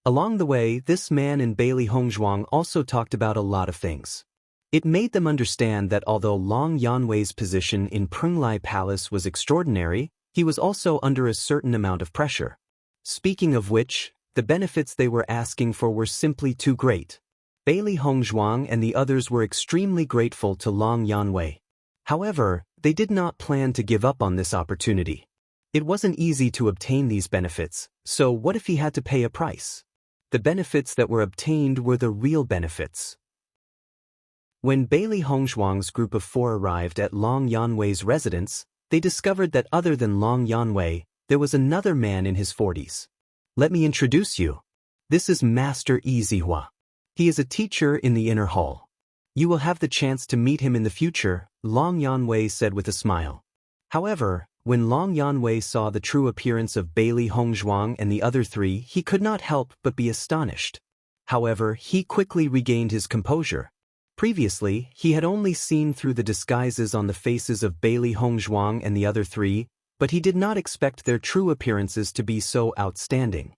Along the way, this man and Bailey Hongzhuang also talked about a lot of things. It made them understand that although Long Yanwei's position in Penglai Palace was extraordinary, he was also under a certain amount of pressure. Speaking of which, the benefits they were asking for were simply too great. Bailey Hongzhuang and the others were extremely grateful to Long Yanwei. However, they did not plan to give up on this opportunity. It wasn't easy to obtain these benefits, so what if he had to pay a price? The benefits that were obtained were the real benefits. When Bailey Hongzhuang's group of 4 arrived at Long Yanwei's residence, they discovered that other than Long Yanwei, there was another man in his 40s. Let me introduce you. This is Master Yizihua. He is a teacher in the inner hall. You will have the chance to meet him in the future, Long Yanwei said with a smile. However, when Long Yanwei saw the true appearance of Bailey Hongzhuang and the other 3, he could not help but be astonished. However, he quickly regained his composure. Previously, he had only seen through the disguises on the faces of Bailey Hongzhuang and the other 3, but he did not expect their true appearances to be so outstanding.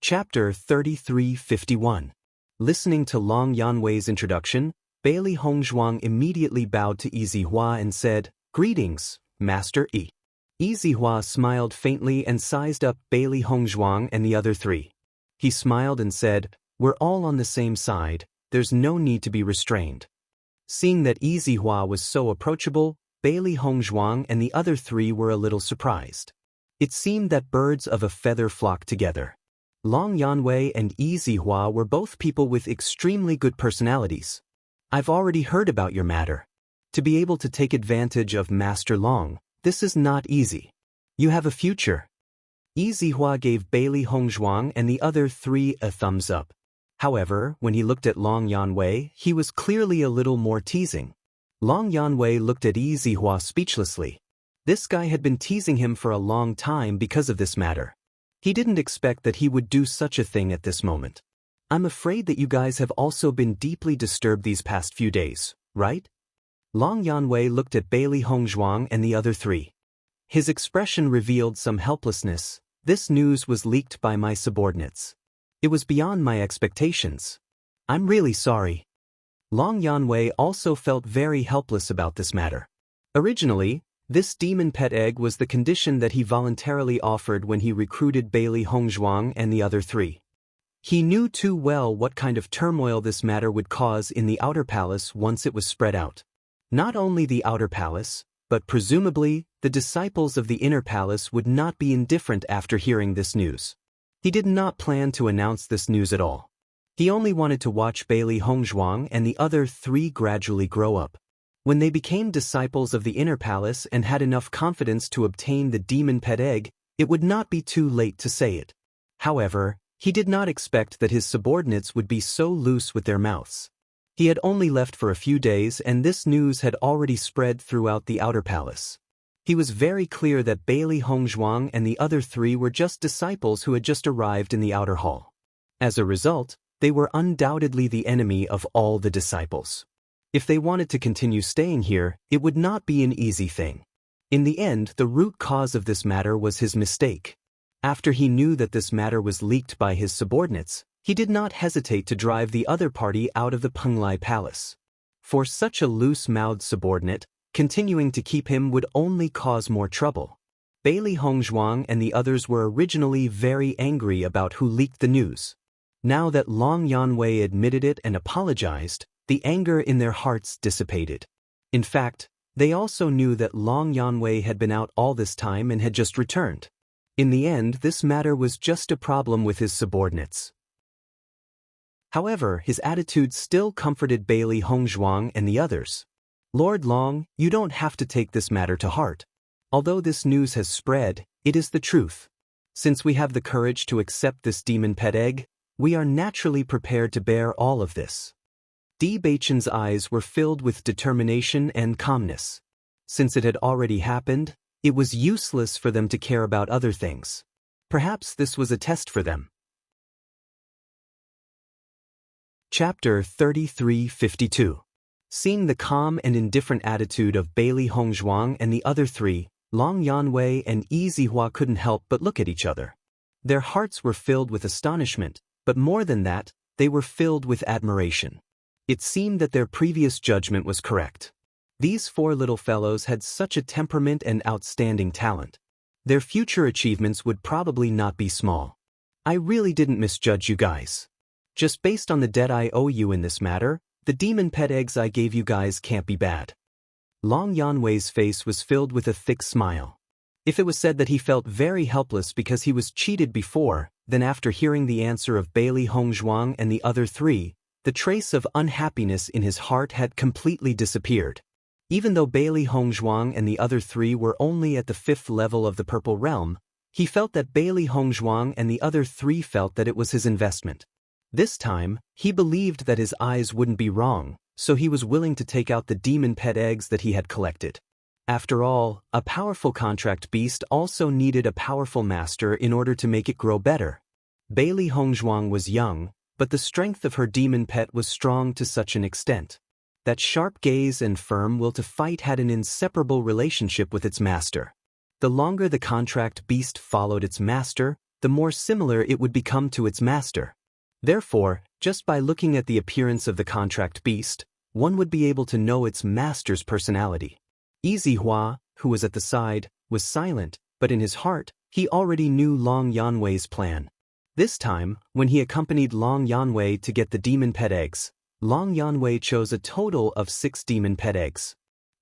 Chapter 3351. Listening to Long Yanwei's introduction, Bailey Hongzhuang immediately bowed to Yizihua and said, "Greetings, Master Yi." Yizihua smiled faintly and sized up Bailey Hongzhuang and the other 3. He smiled and said, "We're all on the same side, there's no need to be restrained." Seeing that Yizihua was so approachable, Bailey Hongzhuang and the other 3 were a little surprised. It seemed that birds of a feather flocked together. Long Yanwei and Yizihua were both people with extremely good personalities. I've already heard about your matter. To be able to take advantage of Master Long, this is not easy. You have a future. Yizihua gave Bailey Hongzhuang and the other 3 a thumbs up. However, when he looked at Long Yanwei, he was clearly a little more teasing. Long Yanwei looked at Yizihua speechlessly. This guy had been teasing him for a long time because of this matter. He didn't expect that he would do such a thing at this moment. I'm afraid that you guys have also been deeply disturbed these past few days, right? Long Yanwei looked at Bailey Hongzhuang and the other 3. His expression revealed some helplessness. This news was leaked by my subordinates. It was beyond my expectations. I'm really sorry. Long Yanwei also felt very helpless about this matter. Originally, this demon pet egg was the condition that he voluntarily offered when he recruited Bailey Hongzhuang and the other 3. He knew too well what kind of turmoil this matter would cause in the Outer Palace once it was spread out. Not only the Outer Palace, but presumably, the disciples of the Inner Palace would not be indifferent after hearing this news. He did not plan to announce this news at all. He only wanted to watch Bailey Hongzhuang and the other 3 gradually grow up. When they became disciples of the Inner Palace and had enough confidence to obtain the demon pet egg, it would not be too late to say it. However, he did not expect that his subordinates would be so loose with their mouths. He had only left for a few days and this news had already spread throughout the Outer Palace. He was very clear that Bailey Hongzhuang and the other 3 were just disciples who had just arrived in the outer hall. As a result, they were undoubtedly the enemy of all the disciples. If they wanted to continue staying here, it would not be an easy thing. In the end, the root cause of this matter was his mistake. After he knew that this matter was leaked by his subordinates, he did not hesitate to drive the other party out of the Penglai Palace. For such a loose-mouthed subordinate, continuing to keep him would only cause more trouble. Bailey Hongzhuang and the others were originally very angry about who leaked the news. Now that Long Yanwei admitted it and apologized, the anger in their hearts dissipated. In fact, they also knew that Long Yanwei had been out all this time and had just returned. In the end, this matter was just a problem with his subordinates. However, his attitude still comforted Bailey Hongzhuang and the others. Lord Long, you don't have to take this matter to heart. Although this news has spread, It is the truth. Since we have the courage to accept this demon pet egg, we are naturally prepared to bear all of this. Bewitching's eyes were filled with determination and calmness. Since it had already happened, it was useless for them to care about other things. Perhaps this was a test for them. Chapter 3352. Seeing the calm and indifferent attitude of Bailey Hongzhuang and the other three, Long Yanwei and Yi Zihua couldn't help but look at each other. Their hearts were filled with astonishment, but more than that, they were filled with admiration. It seemed that their previous judgment was correct. These four little fellows had such a temperament and outstanding talent. Their future achievements would probably not be small. I really didn't misjudge you guys. Just based on the debt I owe you in this matter, the demon pet eggs I gave you guys can't be bad. Long Yanwei's face was filled with a thick smile. If it was said that he felt very helpless because he was cheated before, then after hearing the answer of Bailey Hongzhuang and the other three, the trace of unhappiness in his heart had completely disappeared. Even though Bailey Hongzhuang and the other three were only at the 5th level of the Purple Realm, he felt that Bailey Hongzhuang and the other three felt that it was his investment. This time, he believed that his eyes wouldn't be wrong, so he was willing to take out the demon pet eggs that he had collected. After all, a powerful contract beast also needed a powerful master in order to make it grow better. Bailey Hongzhuang was young, but the strength of her demon pet was strong to such an extent. That sharp gaze and firm will to fight had an inseparable relationship with its master. The longer the contract beast followed its master, the more similar it would become to its master. Therefore, just by looking at the appearance of the contract beast, one would be able to know its master's personality. Yi Zihua, who was at the side, was silent, but in his heart, he already knew Long Yanwei's plan. This time, when he accompanied Long Yanwei to get the demon pet eggs, Long Yanwei chose a total of 6 demon pet eggs.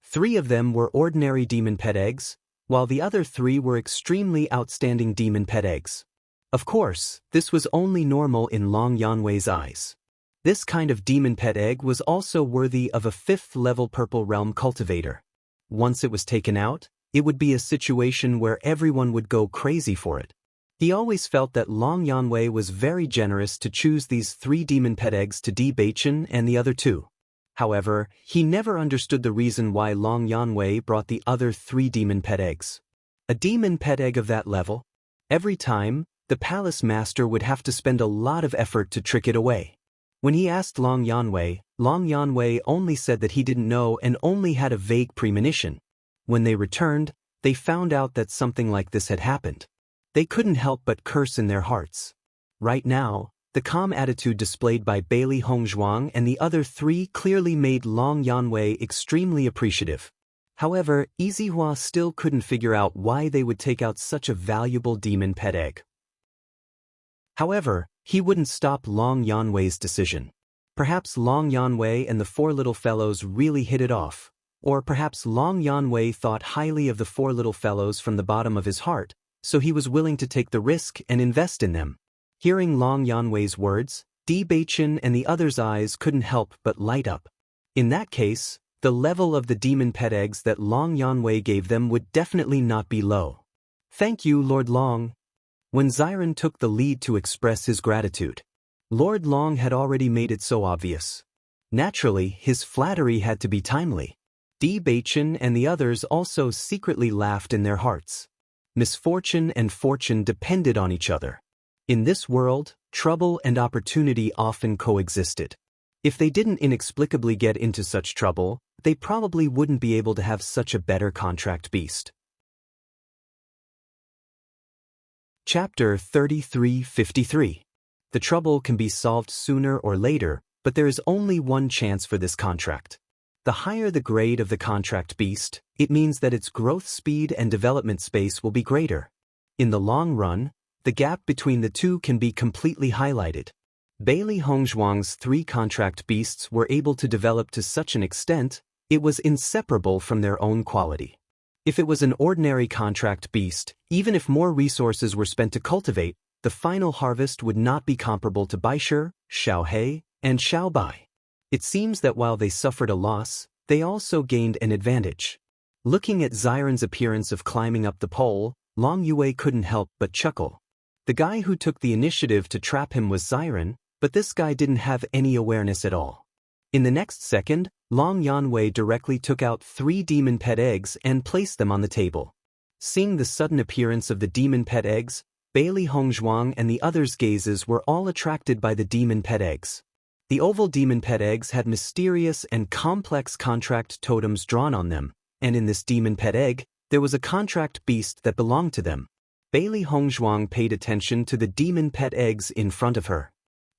3 of them were ordinary demon pet eggs, while the other 3 were extremely outstanding demon pet eggs. Of course, this was only normal in Long Yanwei's eyes. This kind of demon pet egg was also worthy of a 5th-level Purple Realm cultivator. Once it was taken out, it would be a situation where everyone would go crazy for it. He always felt that Long Yanwei was very generous to choose these 3 demon pet eggs to Bewitching and the other 2. However, he never understood the reason why Long Yanwei brought the other 3 demon pet eggs. A demon pet egg of that level? Every time, the palace master would have to spend a lot of effort to trick it away. When he asked Long Yanwei only said that he didn't know and only had a vague premonition. When they returned, they found out that something like this had happened. They couldn't help but curse in their hearts. Right now, the calm attitude displayed by Bailey Hongzhuang and the other 3 clearly made Long Yanwei extremely appreciative. However, Yi Zihua still couldn't figure out why they would take out such a valuable demon pet egg. However, he wouldn't stop Long Yanwei's decision. Perhaps Long Yanwei and the 4 little fellows really hit it off, or perhaps Long Yanwei thought highly of the 4 little fellows from the bottom of his heart, so he was willing to take the risk and invest in them. Hearing Long Yanwei's words, Bewitching and the others' eyes couldn't help but light up. In that case, the level of the demon pet eggs that Long Yanwei gave them would definitely not be low. Thank you, Lord Long. When Xiren took the lead to express his gratitude, Lord Long had already made it so obvious. Naturally, his flattery had to be timely. Bewitching and the others also secretly laughed in their hearts. Misfortune and fortune depended on each other. In this world, trouble and opportunity often coexisted. If they didn't inexplicably get into such trouble, they probably wouldn't be able to have such a better contract beast. Chapter 3353. The trouble can be solved sooner or later, but there is only one chance for this contract. The higher the grade of the contract beast, it means that its growth speed and development space will be greater. In the long run, the gap between the two can be completely highlighted. Bailey Hongzhuang's 3 contract beasts were able to develop to such an extent, it was inseparable from their own quality. If it was an ordinary contract beast, even if more resources were spent to cultivate, the final harvest would not be comparable to Baisher, Xiaohe, and Xiaobai. It seems that while they suffered a loss, they also gained an advantage. Looking at Xiren's appearance of climbing up the pole, Long Yue couldn't help but chuckle. The guy who took the initiative to trap him was Xiren, but this guy didn't have any awareness at all. In the next second, Long Yanwei directly took out 3 demon pet eggs and placed them on the table. Seeing the sudden appearance of the demon pet eggs, Bailey Hongzhuang and the others' gazes were all attracted by the demon pet eggs. The oval demon pet eggs had mysterious and complex contract totems drawn on them, and in this demon pet egg, there was a contract beast that belonged to them. Bailey Hongzhuang paid attention to the demon pet eggs in front of her.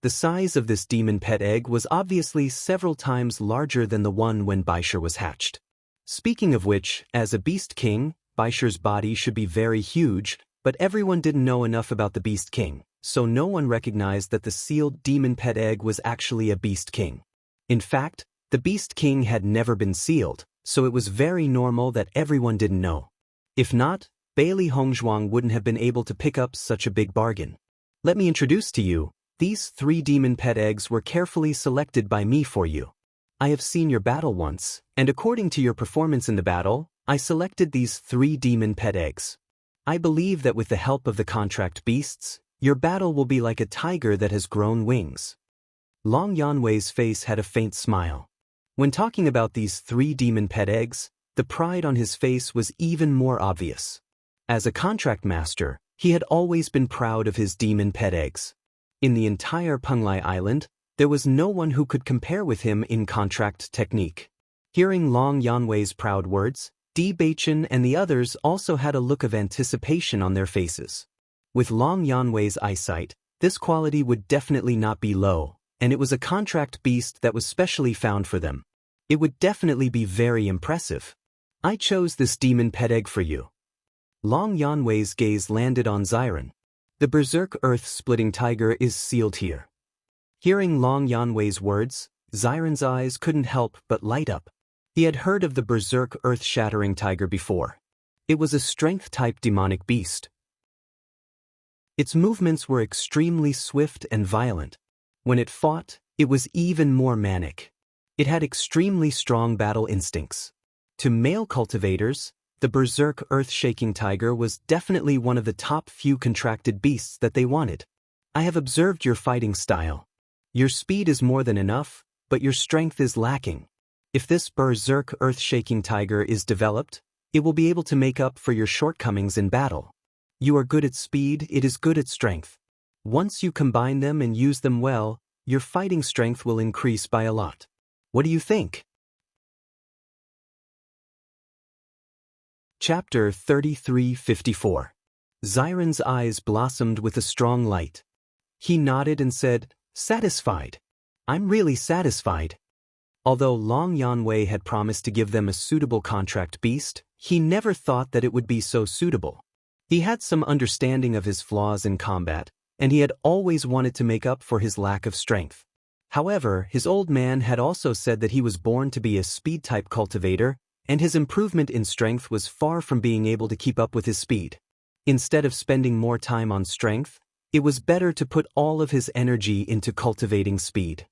The size of this demon pet egg was obviously several times larger than the one when Baisher was hatched. Speaking of which, as a beast king, Baisher's body should be very huge, but everyone didn't know enough about the beast king, so no one recognized that the sealed demon pet egg was actually a beast king. In fact, the beast king had never been sealed, so it was very normal that everyone didn't know. If not, Bailey Hongzhuang wouldn't have been able to pick up such a big bargain. Let me introduce to you, these 3 demon pet eggs were carefully selected by me for you. I have seen your battle once, and according to your performance in the battle, I selected these 3 demon pet eggs. I believe that with the help of the contract beasts, your battle will be like a tiger that has grown wings. Long Yanwei's face had a faint smile. When talking about these 3 demon pet eggs, the pride on his face was even more obvious. As a contract master, he had always been proud of his demon pet eggs. In the entire Penglai Island, there was no one who could compare with him in contract technique. Hearing Long Yanwei's proud words, Bewitching and the others also had a look of anticipation on their faces. With Long Yanwei's eyesight, this quality would definitely not be low, and it was a contract beast that was specially found for them. It would definitely be very impressive. I chose this demon pet egg for you. Long Yanwei's gaze landed on Xiren. The berserk earth-splitting tiger is sealed here. Hearing Long Yanwei's words, Xiren's eyes couldn't help but light up. He had heard of the berserk earth-shattering tiger before. It was a strength-type demonic beast. Its movements were extremely swift and violent. When it fought, it was even more manic. It had extremely strong battle instincts. To male cultivators, the berserk earth-shaking tiger was definitely one of the top few contracted beasts that they wanted. I have observed your fighting style. Your speed is more than enough, but your strength is lacking. If this berserk earth-shaking tiger is developed, it will be able to make up for your shortcomings in battle. You are good at speed, it is good at strength. Once you combine them and use them well, your fighting strength will increase by a lot. What do you think? Chapter 3354. Xiren's eyes blossomed with a strong light. He nodded and said, "Satisfied. I'm really satisfied." Although Long Yanwei had promised to give them a suitable contract beast, he never thought that it would be so suitable. He had some understanding of his flaws in combat, and he had always wanted to make up for his lack of strength. However, his old man had also said that he was born to be a speed-type cultivator, and his improvement in strength was far from being able to keep up with his speed. Instead of spending more time on strength, it was better to put all of his energy into cultivating speed.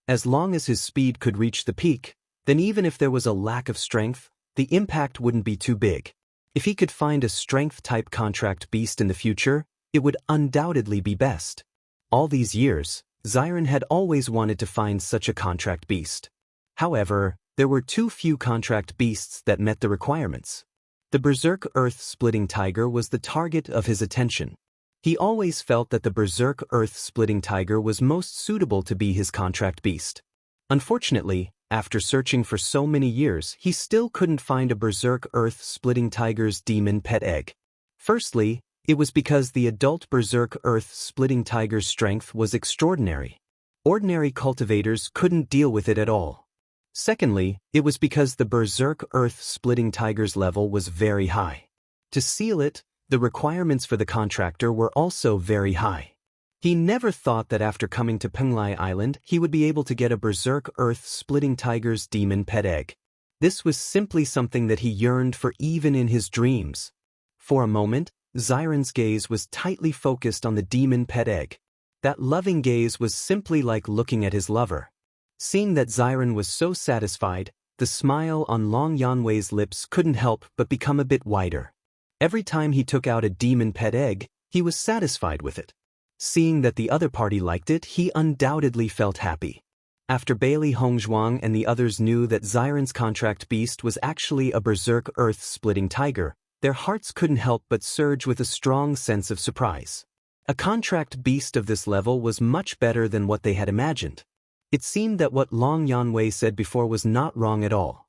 As long as his speed could reach the peak, then even if there was a lack of strength, the impact wouldn't be too big. If he could find a strength-type contract beast in the future, it would undoubtedly be best. All these years, Xiren had always wanted to find such a contract beast. However, there were too few contract beasts that met the requirements. The berserk earth-splitting tiger was the target of his attention. He always felt that the berserk earth-splitting tiger was most suitable to be his contract beast. Unfortunately, after searching for so many years, he still couldn't find a berserk earth-splitting tiger's demon pet egg. Firstly, it was because the adult berserk earth-splitting tiger's strength was extraordinary. Ordinary cultivators couldn't deal with it at all. Secondly, it was because the berserk earth-splitting tiger's level was very high. To seal it, the requirements for the contractor were also very high. He never thought that after coming to Penglai Island he would be able to get a berserk earth-splitting tiger's demon pet egg. This was simply something that he yearned for even in his dreams. For a moment, Xiren's gaze was tightly focused on the demon pet egg. That loving gaze was simply like looking at his lover. Seeing that Xiren was so satisfied, the smile on Long Yanwei's lips couldn't help but become a bit wider. Every time he took out a demon pet egg, he was satisfied with it. Seeing that the other party liked it, he undoubtedly felt happy. After Bailey Hongzhuang and the others knew that Xiren's contract beast was actually a berserk earth-splitting tiger, their hearts couldn't help but surge with a strong sense of surprise. A contract beast of this level was much better than what they had imagined. It seemed that what Long Yanwei said before was not wrong at all.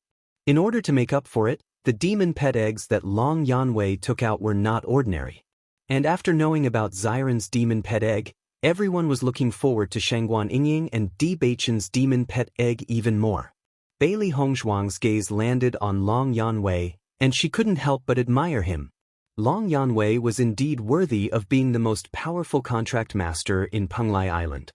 In order to make up for it, the demon pet eggs that Long Yanwei took out were not ordinary. And after knowing about Xiren's demon pet egg, everyone was looking forward to Shangguan Yingying and Di Beichen's demon pet egg even more. Bailey Hongzhuang's gaze landed on Long Yanwei, and she couldn't help but admire him. Long Yanwei was indeed worthy of being the most powerful contract master in Penglai Island.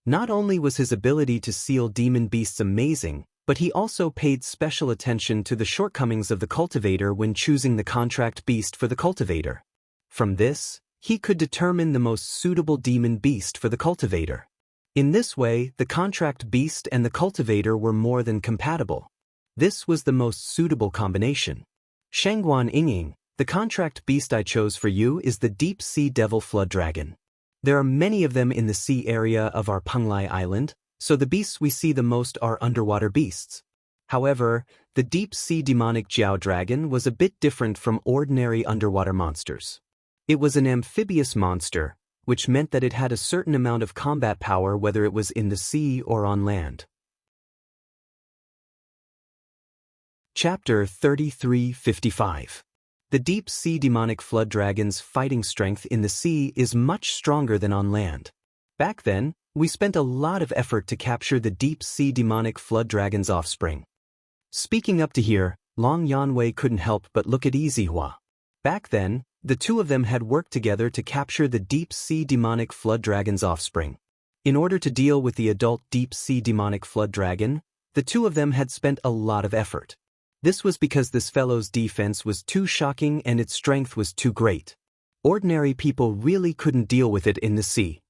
Not only was his ability to seal demon beasts amazing, but he also paid special attention to the shortcomings of the cultivator when choosing the contract beast for the cultivator. From this, he could determine the most suitable demon beast for the cultivator. In this way, the contract beast and the cultivator were more than compatible. This was the most suitable combination. Shangguan Yingying, the contract beast I chose for you is the deep sea devil flood dragon. There are many of them in the sea area of our Penglai Island, so the beasts we see the most are underwater beasts. However, the deep sea demonic Jiao dragon was a bit different from ordinary underwater monsters. It was an amphibious monster, which meant that it had a certain amount of combat power whether it was in the sea or on land. Chapter 3355. The deep sea demonic flood dragon's fighting strength in the sea is much stronger than on land. Back then, we spent a lot of effort to capture the deep sea demonic flood dragon's offspring. Speaking up to here, Long Yanwei couldn't help but look at Yizihua. Back then, the two of them had worked together to capture the deep sea demonic flood dragon's offspring. In order to deal with the adult deep sea demonic flood dragon, the two of them had spent a lot of effort. This was because this fellow's defense was too shocking and its strength was too great. Ordinary people really couldn't deal with it in the sea.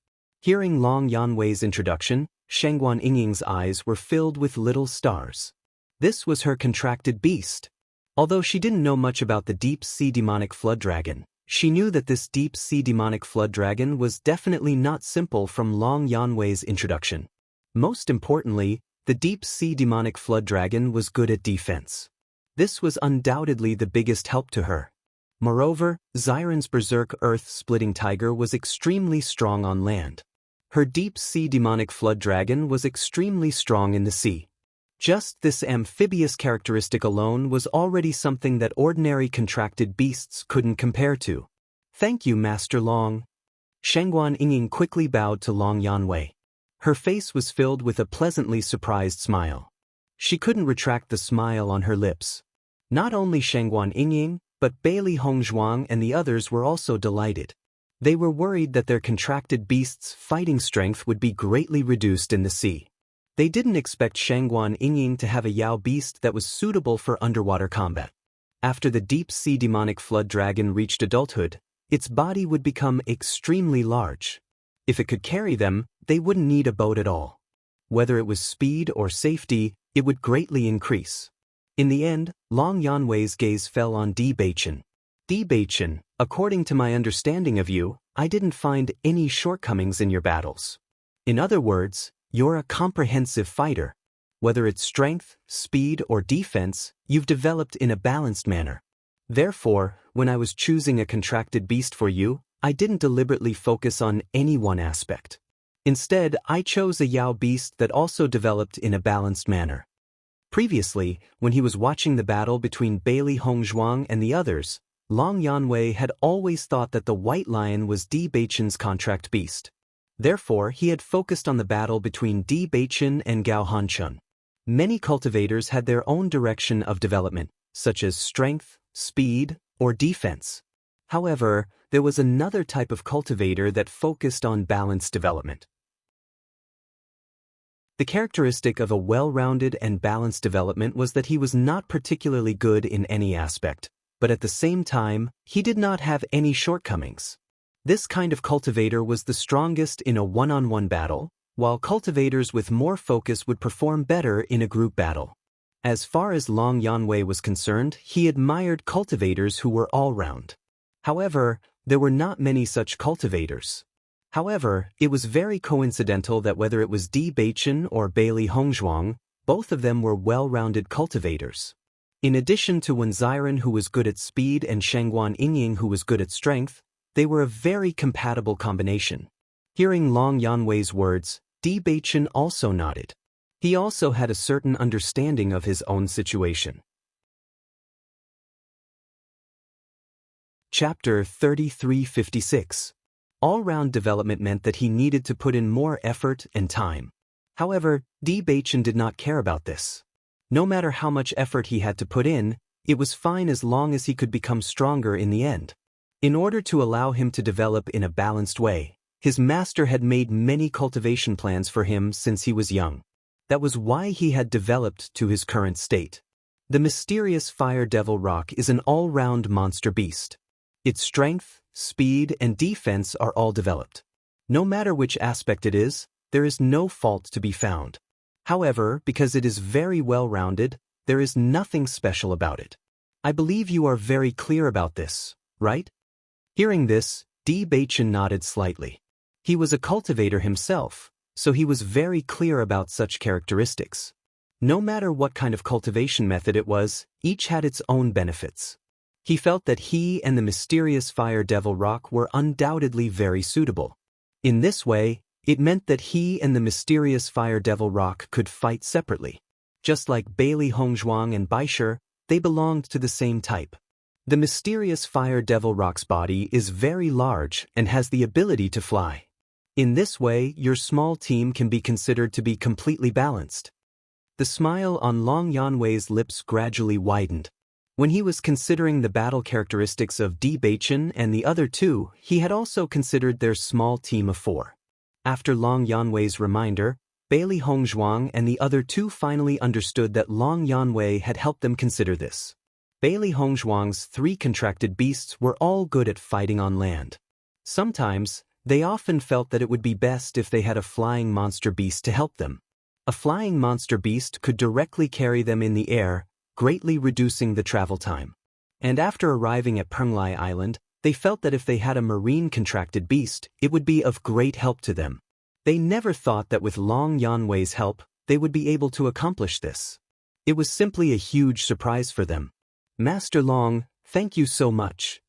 Hearing Long Yanwei's introduction, Shangguan Yingying's eyes were filled with little stars. This was her contracted beast. Although she didn't know much about the deep sea demonic flood dragon, she knew that this deep sea demonic flood dragon was definitely not simple from Long Yanwei's introduction. Most importantly, the deep sea demonic flood dragon was good at defense. This was undoubtedly the biggest help to her. Moreover, Xiren's berserk earth-splitting tiger was extremely strong on land. Her deep sea demonic flood dragon was extremely strong in the sea. Just this amphibious characteristic alone was already something that ordinary contracted beasts couldn't compare to. Thank you, Master Long. Shangguan Yingying quickly bowed to Long Yanwei. Her face was filled with a pleasantly surprised smile. She couldn't retract the smile on her lips. Not only Shangguan Yingying, but Bailey Hongzhuang and the others were also delighted. They were worried that their contracted beast's fighting strength would be greatly reduced in the sea. They didn't expect Shangguan Yingying to have a Yao beast that was suitable for underwater combat. After the deep sea demonic flood dragon reached adulthood, its body would become extremely large. If it could carry them, they wouldn't need a boat at all. Whether it was speed or safety, it would greatly increase. In the end, Long Yanwei's gaze fell on Di Beichen. Di Beichen, according to my understanding of you, I didn't find any shortcomings in your battles. In other words, you're a comprehensive fighter. Whether it's strength, speed, or defense, you've developed in a balanced manner. Therefore, when I was choosing a contracted beast for you, I didn't deliberately focus on any one aspect. Instead, I chose a Yao beast that also developed in a balanced manner. Previously, when he was watching the battle between Bailey Hongzhuang and the others, Long Yanwei had always thought that the white lion was Di Beichen's contract beast. Therefore, he had focused on the battle between Di Beichen and Gao Hanchun. Many cultivators had their own direction of development, such as strength, speed, or defense. However, there was another type of cultivator that focused on balanced development. The characteristic of a well-rounded and balanced development was that he was not particularly good in any aspect, but at the same time, he did not have any shortcomings. This kind of cultivator was the strongest in a one-on-one battle, while cultivators with more focus would perform better in a group battle. As far as Long Yanwei was concerned, he admired cultivators who were all-round. However, there were not many such cultivators. However, it was very coincidental that whether it was Bewitching or Bailey Hongzhuang, both of them were well-rounded cultivators. In addition to Wen Ziren, who was good at speed, and Shangguan Yingying, who was good at strength, they were a very compatible combination. Hearing Long Yanwei's words, Bewitching also nodded. He also had a certain understanding of his own situation. Chapter 3356. All-round development meant that he needed to put in more effort and time. However, Bewitching did not care about this. No matter how much effort he had to put in, it was fine as long as he could become stronger in the end. In order to allow him to develop in a balanced way, his master had made many cultivation plans for him since he was young. That was why he had developed to his current state. The mysterious Fire Devil Rock is an all-round monster beast. Its strength, speed, and defense are all developed. No matter which aspect it is, there is no fault to be found. However, because it is very well-rounded, there is nothing special about it. I believe you are very clear about this, right? Hearing this, Bewitching nodded slightly. He was a cultivator himself, so he was very clear about such characteristics. No matter what kind of cultivation method it was, each had its own benefits. He felt that he and the mysterious Fire Devil Rock were undoubtedly very suitable. In this way, it meant that he and the mysterious Fire Devil Rock could fight separately. Just like Bailey Hongzhuang and Baisher, they belonged to the same type. The mysterious Fire Devil Rock's body is very large and has the ability to fly. In this way, your small team can be considered to be completely balanced. The smile on Long Yanwei's lips gradually widened. When he was considering the battle characteristics of Bewitching and the other two, he had also considered their small team of 4. After Long Yanwei's reminder, Bailey Hongzhuang and the other two finally understood that Long Yanwei had helped them consider this. Bailey Hongzhuang's 3 contracted beasts were all good at fighting on land. Sometimes, they often felt that it would be best if they had a flying monster beast to help them. A flying monster beast could directly carry them in the air, greatly reducing the travel time. And after arriving at Penglai Island, they felt that if they had a marine contracted beast, it would be of great help to them. They never thought that with Long Yanwei's help, they would be able to accomplish this. It was simply a huge surprise for them. Master Long, thank you so much.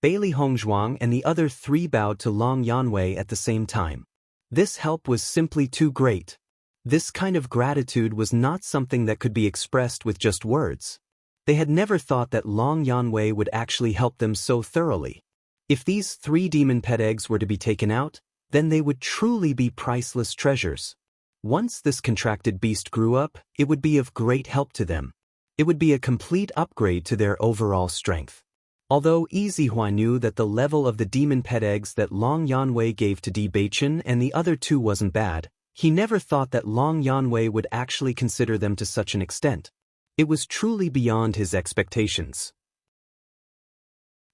Bailey Hongzhuang and the other 3 bowed to Long Yanwei at the same time. This help was simply too great. This kind of gratitude was not something that could be expressed with just words. They had never thought that Long Yanwei would actually help them so thoroughly. If these 3 demon pet eggs were to be taken out, then they would truly be priceless treasures. Once this contracted beast grew up, it would be of great help to them. It would be a complete upgrade to their overall strength. Although Yizihua knew that the level of the demon pet eggs that Long Yanwei gave to Bewitching and the other two wasn't bad, he never thought that Long Yanwei would actually consider them to such an extent. It was truly beyond his expectations.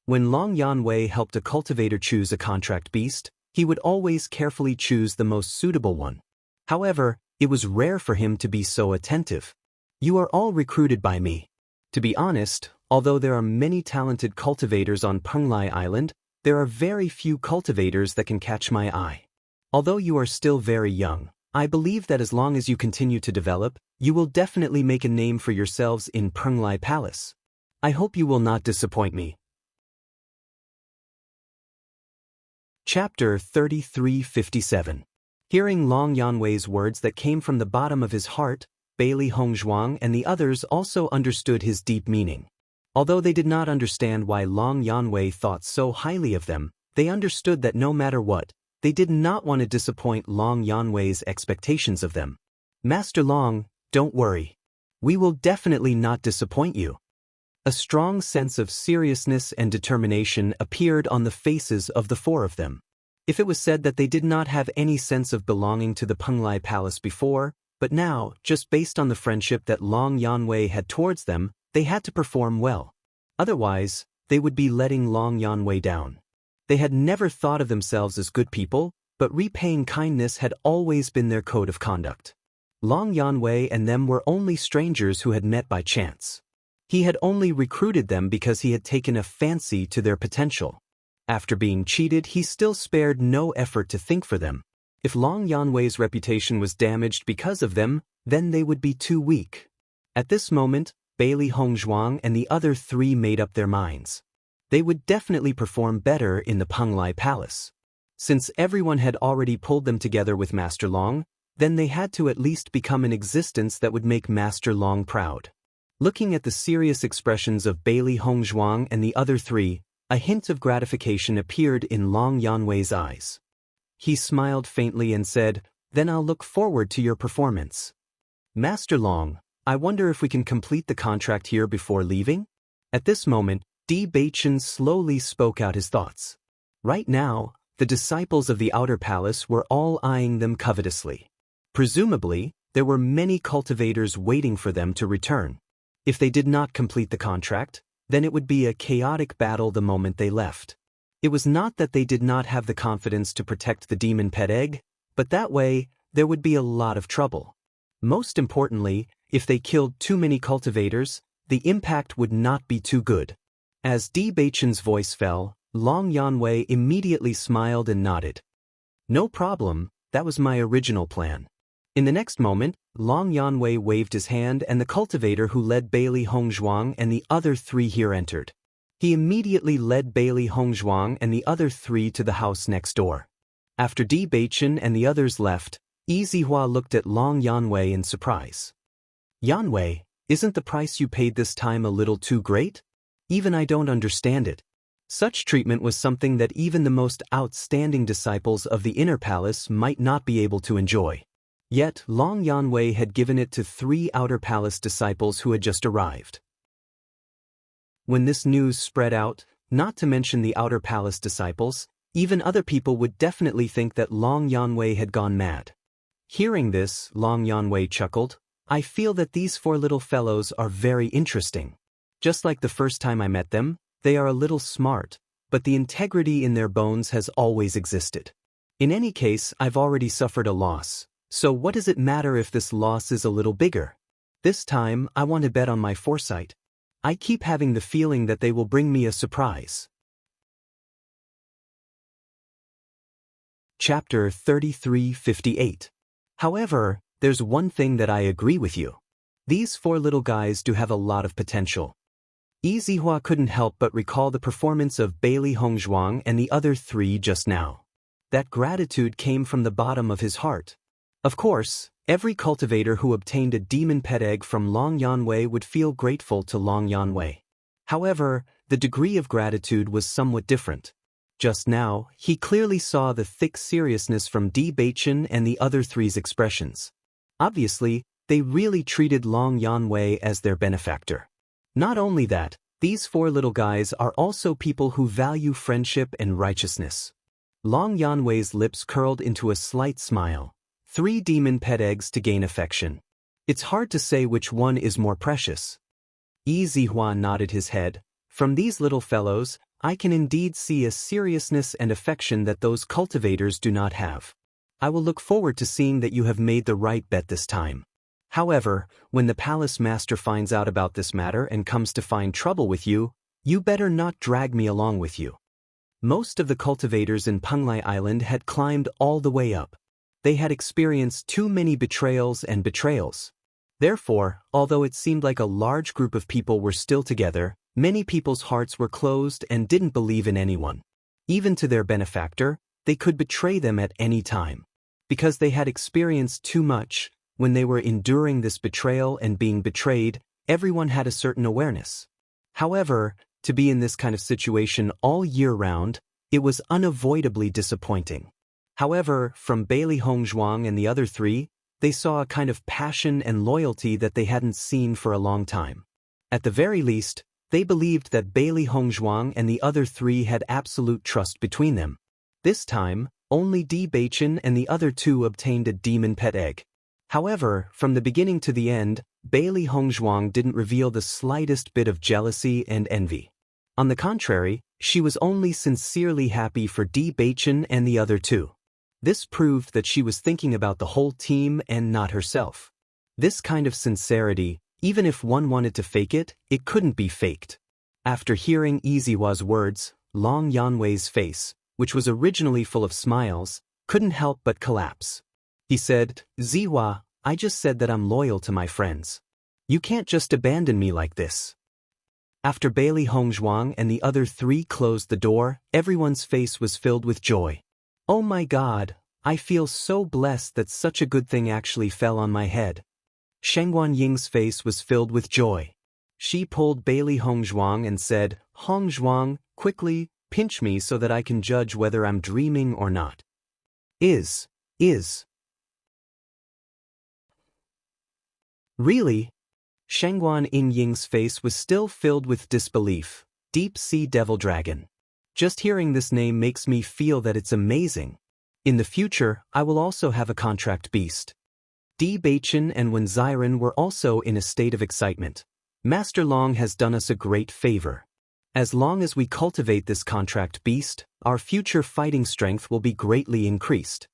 When Long Yanwei helped a cultivator choose a contract beast, he would always carefully choose the most suitable one. However, it was rare for him to be so attentive. You are all recruited by me. To be honest, although there are many talented cultivators on Penglai Island, there are very few cultivators that can catch my eye. Although you are still very young, I believe that as long as you continue to develop, you will definitely make a name for yourselves in Penglai Palace. I hope you will not disappoint me. Chapter 3357. Hearing Long Yanwei's words that came from the bottom of his heart, Bailey Hongzhuang and the others also understood his deep meaning. Although they did not understand why Long Yanwei thought so highly of them, they understood that no matter what, they did not want to disappoint Long Yanwei's expectations of them. Master Long, don't worry. We will definitely not disappoint you. A strong sense of seriousness and determination appeared on the faces of the 4 of them. If it was said that they did not have any sense of belonging to the Penglai Palace before, but now, just based on the friendship that Long Yanwei had towards them, they had to perform well. Otherwise, they would be letting Long Yanwei down. They had never thought of themselves as good people, but repaying kindness had always been their code of conduct. Long Yanwei and them were only strangers who had met by chance. He had only recruited them because he had taken a fancy to their potential. After being cheated, he still spared no effort to think for them. If Long Yanwei's reputation was damaged because of them, then they would be too weak. At this moment, Bailey Hongzhuang and the other three made up their minds. They would definitely perform better in the Penglai Palace. Since everyone had already pulled them together with Master Long, then they had to at least become an existence that would make Master Long proud. Looking at the serious expressions of Bailey Hongzhuang and the other three, a hint of gratification appeared in Long Yanwei's eyes. He smiled faintly and said, "Then I'll look forward to your performance. Master Long, I wonder if we can complete the contract here before leaving?" At this moment, Bewitching slowly spoke out his thoughts. Right now, the disciples of the Outer Palace were all eyeing them covetously. Presumably, there were many cultivators waiting for them to return. If they did not complete the contract, then it would be a chaotic battle the moment they left. It was not that they did not have the confidence to protect the demon pet egg, but that way, there would be a lot of trouble. Most importantly, if they killed too many cultivators, the impact would not be too good. As Bewitching's voice fell, Long Yanwei immediately smiled and nodded. "No problem, that was my original plan." In the next moment, Long Yanwei waved his hand and the cultivator who led Bailey Hongzhuang and the other three here entered. He immediately led Bailey Hongzhuang and the other three to the house next door. After Bewitching and the others left, Yizihua looked at Long Yanwei in surprise. "Yanwei, isn't the price you paid this time a little too great? Even I don't understand it." Such treatment was something that even the most outstanding disciples of the Inner Palace might not be able to enjoy. Yet, Long Yanwei had given it to 3 Outer Palace disciples who had just arrived. When this news spread out, not to mention the Outer Palace disciples, even other people would definitely think that Long Yanwei had gone mad. Hearing this, Long Yanwei chuckled, "I feel that these 4 little fellows are very interesting. Just like the first time I met them, they are a little smart, but the integrity in their bones has always existed. In any case, I've already suffered a loss. So what does it matter if this loss is a little bigger? This time, I want to bet on my foresight. I keep having the feeling that they will bring me a surprise." Chapter 3358. However, there's one thing that I agree with you. These 4 little guys do have a lot of potential. Yizihua couldn't help but recall the performance of Bailey Hongzhuang and the other 3 just now. That gratitude came from the bottom of his heart. Of course, every cultivator who obtained a demon pet egg from Long Yanwei would feel grateful to Long Yanwei. However, the degree of gratitude was somewhat different. Just now, he clearly saw the thick seriousness from Bewitching and the other 3's expressions. Obviously, they really treated Long Yanwei as their benefactor. Not only that, these 4 little guys are also people who value friendship and righteousness. Long Yanwei's lips curled into a slight smile. 3 demon pet eggs to gain affection. It's hard to say which one is more precious. Yizihua nodded his head. From these little fellows, I can indeed see a seriousness and affection that those cultivators do not have. I will look forward to seeing that you have made the right bet this time. However, when the palace master finds out about this matter and comes to find trouble with you, you better not drag me along with you. Most of the cultivators in Penglai Island had climbed all the way up. They had experienced too many betrayals and betrayals. Therefore, although it seemed like a large group of people were still together, many people's hearts were closed and didn't believe in anyone. Even to their benefactor, they could betray them at any time. Because they had experienced too much, when they were enduring this betrayal and being betrayed, everyone had a certain awareness. However, to be in this kind of situation all year round, it was unavoidably disappointing. However, from Bailey Hongzhuang and the other 3, they saw a kind of passion and loyalty that they hadn't seen for a long time. At the very least, they believed that Bailey Hongzhuang and the other 3 had absolute trust between them. This time, only Bewitching and the other 2 obtained a demon pet egg. However, from the beginning to the end, Bailey Hongzhuang didn't reveal the slightest bit of jealousy and envy. On the contrary, she was only sincerely happy for Bewitching and the other 2. This proved that she was thinking about the whole team and not herself. This kind of sincerity, even if one wanted to fake it, it couldn't be faked. After hearing Iziwa's words, Long Yanwei's face, which was originally full of smiles, couldn't help but collapse. He said, "Ziwa, I just said that I'm loyal to my friends. You can't just abandon me like this." After Bailey Hongzhuang and the other three closed the door, everyone's face was filled with joy. "Oh my God, I feel so blessed that such a good thing actually fell on my head." Shengguan Ying's face was filled with joy. She pulled Bailey Hongzhuang and said, "Hongzhuang, quickly, pinch me so that I can judge whether I'm dreaming or not." Is. Really? Shengguan Ying's face was still filled with disbelief. Deep Sea Devil Dragon. Just hearing this name makes me feel that it's amazing. In the future, I will also have a contract beast. Bewitching and Wenziren were also in a state of excitement. Master Long has done us a great favor. As long as we cultivate this contract beast, our future fighting strength will be greatly increased.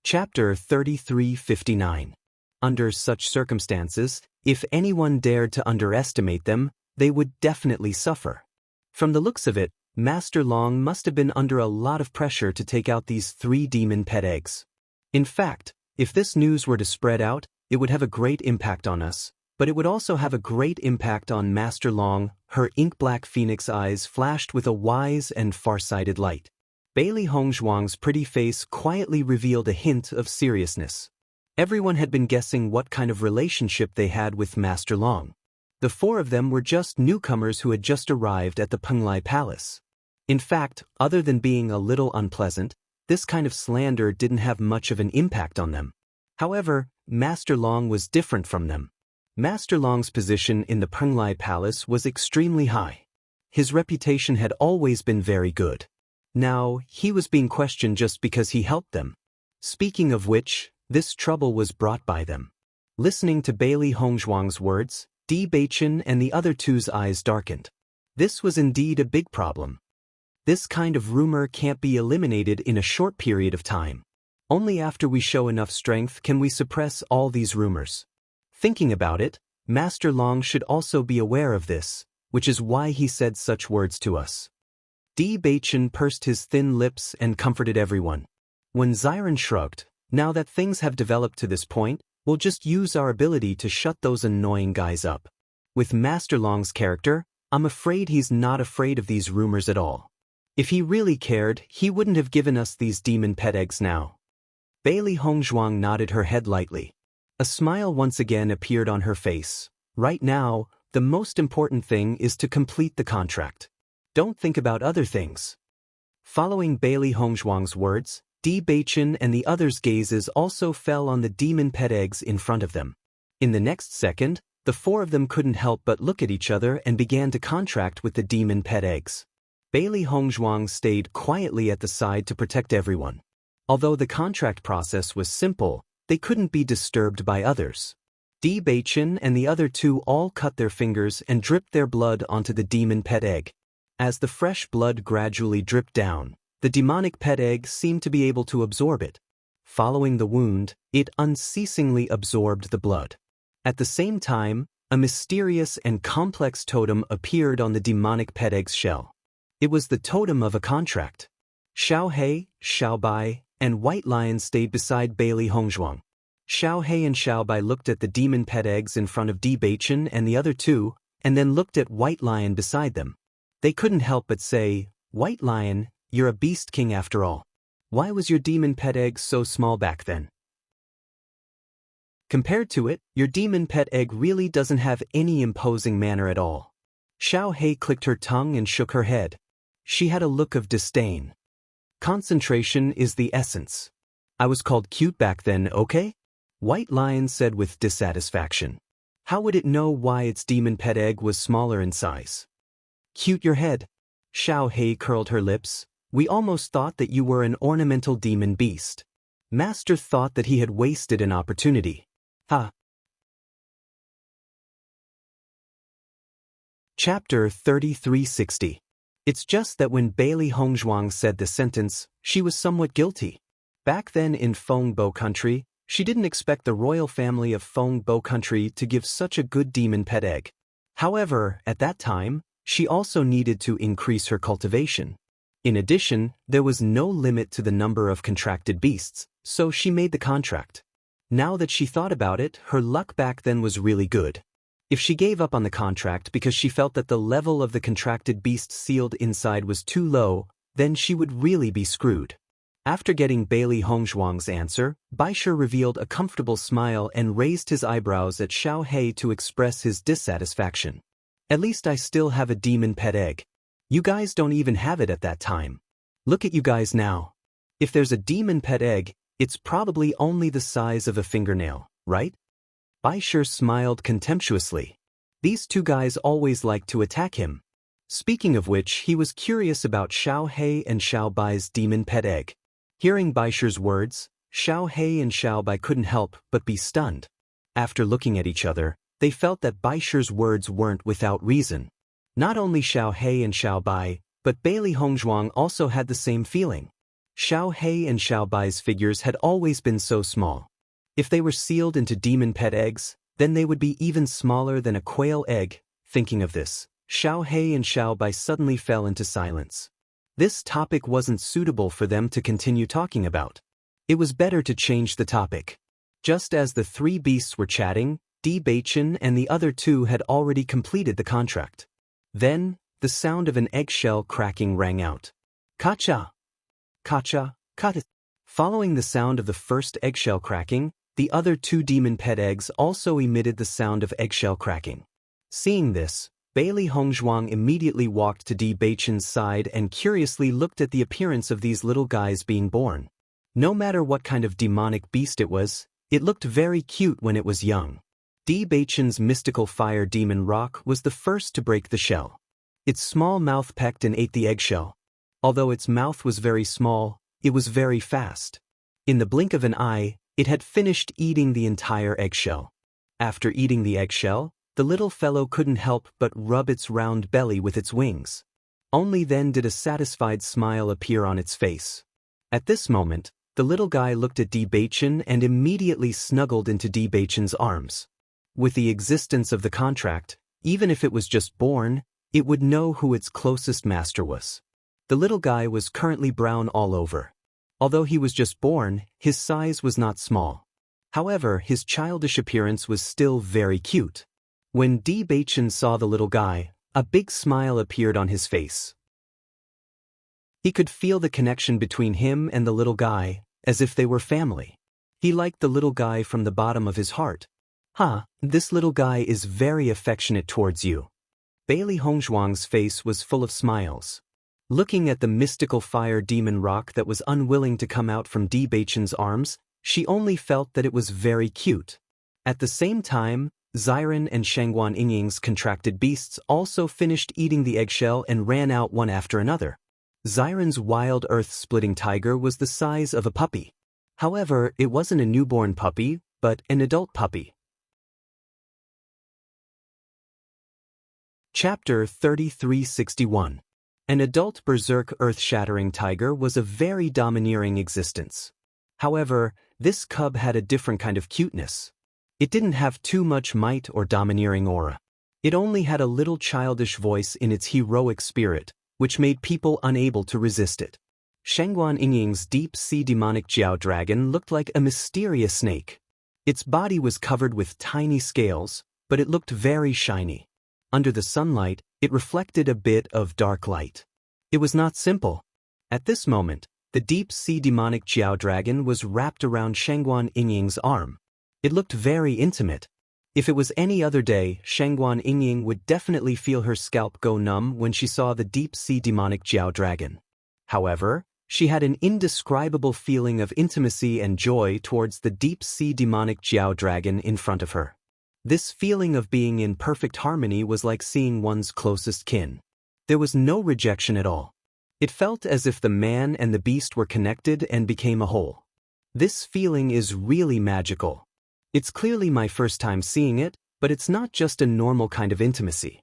Chapter 3359. Under such circumstances, if anyone dared to underestimate them, they would definitely suffer. From the looks of it, Master Long must have been under a lot of pressure to take out these 3 demon pet eggs. In fact, if this news were to spread out, it would have a great impact on us, but it would also have a great impact on Master Long. Her ink-black phoenix eyes flashed with a wise and far-sighted light. Bailey Hongzhuang's pretty face quietly revealed a hint of seriousness. Everyone had been guessing what kind of relationship they had with Master Long. The 4 of them were just newcomers who had just arrived at the Penglai Palace. In fact, other than being a little unpleasant, this kind of slander didn't have much of an impact on them. However, Master Long was different from them. Master Long's position in the Penglai Palace was extremely high. His reputation had always been very good. Now, he was being questioned just because he helped them. Speaking of which, this trouble was brought by them. Listening to Bailey Hongzhuang's words, Bewitching and the other two's eyes darkened. This was indeed a big problem. This kind of rumor can't be eliminated in a short period of time. Only after we show enough strength can we suppress all these rumors. Thinking about it, Master Long should also be aware of this, which is why he said such words to us. Bewitching pursed his thin lips and comforted everyone. When Ziren shrugged, "Now that things have developed to this point, we'll just use our ability to shut those annoying guys up. With Master Long's character, I'm afraid he's not afraid of these rumors at all. If he really cared, he wouldn't have given us these demon pet eggs now." Bailey Hongzhuang nodded her head lightly. A smile once again appeared on her face. Right now, the most important thing is to complete the contract. Don't think about other things. Following Bailey Hongzhuang's words, Bewitching and the others' gazes also fell on the demon pet eggs in front of them. In the next second, the 4 of them couldn't help but look at each other and began to contract with the demon pet eggs. Bailey Hongzhuang stayed quietly at the side to protect everyone. Although the contract process was simple, they couldn't be disturbed by others. Bewitching and the other 2 all cut their fingers and dripped their blood onto the demon pet egg. As the fresh blood gradually dripped down, the demonic pet egg seemed to be able to absorb it. Following the wound, it unceasingly absorbed the blood. At the same time, a mysterious and complex totem appeared on the demonic pet egg's shell. It was the totem of a contract. Xiao He, Xiao Bai, and White Lion stayed beside Bailey Hongzhuang. Xiao He and Xiao Bai looked at the demon pet eggs in front of Bewitching and the other 2, and then looked at White Lion beside them. They couldn't help but say, "White Lion, you're a beast king after all. Why was your demon pet egg so small back then? Compared to it, your demon pet egg really doesn't have any imposing manner at all." Xiao He clicked her tongue and shook her head. She had a look of disdain. "Concentration is the essence. I was called cute back then, okay?" White Lion said with dissatisfaction. "How would it know why its demon pet egg was smaller in size?" "Cute your head." Xiao He curled her lips. "We almost thought that you were an ornamental demon beast. Master thought that he had wasted an opportunity. Ha." Chapter 3360. It's just that when Bailey Hongzhuang said the sentence, she was somewhat guilty. Back then in Feng Bo country, she didn't expect the royal family of Feng Bo country to give such a good demon pet egg. However, at that time, she also needed to increase her cultivation. In addition, there was no limit to the number of contracted beasts, so she made the contract. Now that she thought about it, her luck back then was really good. If she gave up on the contract because she felt that the level of the contracted beast sealed inside was too low, then she would really be screwed. After getting Bailey Hongzhuang's answer, Baisher revealed a comfortable smile and raised his eyebrows at Xiao He to express his dissatisfaction. At least I still have a demon pet egg. You guys don't even have it at that time. Look at you guys now. If there's a demon pet egg, it's probably only the size of a fingernail, right? Baisher smiled contemptuously. These two guys always liked to attack him. Speaking of which, he was curious about Xiao He and Xiao Bai's demon pet egg. Hearing Baisher's words, Xiao He and Xiao Bai couldn't help but be stunned. After looking at each other, they felt that Baisher's words weren't without reason. Not only Xiao He and Xiao Bai, but Bailey Hongzhuang also had the same feeling. Xiao He and Xiao Bai's figures had always been so small. If they were sealed into demon pet eggs, then they would be even smaller than a quail egg. Thinking of this, Xiao He and Xiao Bai suddenly fell into silence. This topic wasn't suitable for them to continue talking about. It was better to change the topic. Just as the three beasts were chatting, Bewitching and the other two had already completed the contract. Then, the sound of an eggshell cracking rang out. Kacha! Kacha! Kata! Following the sound of the first eggshell cracking, the other two demon pet eggs also emitted the sound of eggshell cracking. Seeing this, Bailey Hongzhuang immediately walked to Bewitching's side and curiously looked at the appearance of these little guys being born. No matter what kind of demonic beast it was, it looked very cute when it was young. Bewitching's mystical fire demon rock was the first to break the shell. Its small mouth pecked and ate the eggshell. Although its mouth was very small, it was very fast. In the blink of an eye, it had finished eating the entire eggshell. After eating the eggshell, the little fellow couldn't help but rub its round belly with its wings. Only then did a satisfied smile appear on its face. At this moment, the little guy looked at Bewitching and immediately snuggled into Bewitching's arms. With the existence of the contract, even if it was just born, it would know who its closest master was. The little guy was currently brown all over. Although he was just born, his size was not small. However, his childish appearance was still very cute. When Bewitching saw the little guy, a big smile appeared on his face. He could feel the connection between him and the little guy, as if they were family. He liked the little guy from the bottom of his heart. This little guy is very affectionate towards you. Bailey Hongzhuang's face was full of smiles. Looking at the mystical fire demon rock that was unwilling to come out from Bewitching's arms, she only felt that it was very cute. At the same time, Xiren and Shangguan Yingying's contracted beasts also finished eating the eggshell and ran out one after another. Xiren's wild earth-splitting tiger was the size of a puppy. However, it wasn't a newborn puppy, but an adult puppy. Chapter 3361. An adult berserk earth-shattering tiger was a very domineering existence. However, this cub had a different kind of cuteness. It didn't have too much might or domineering aura. It only had a little childish voice in its heroic spirit, which made people unable to resist it. Shangguan Yingying's deep-sea demonic Jiao dragon looked like a mysterious snake. Its body was covered with tiny scales, but it looked very shiny. Under the sunlight, it reflected a bit of dark light. It was not simple. At this moment, the deep-sea demonic Jiao dragon was wrapped around Shangguan Yingying's arm. It looked very intimate. If it was any other day, Shangguan Yingying would definitely feel her scalp go numb when she saw the deep-sea demonic Jiao dragon. However, she had an indescribable feeling of intimacy and joy towards the deep-sea demonic Jiao dragon in front of her. This feeling of being in perfect harmony was like seeing one's closest kin. There was no rejection at all. It felt as if the man and the beast were connected and became a whole. This feeling is really magical. It's clearly my first time seeing it, but it's not just a normal kind of intimacy.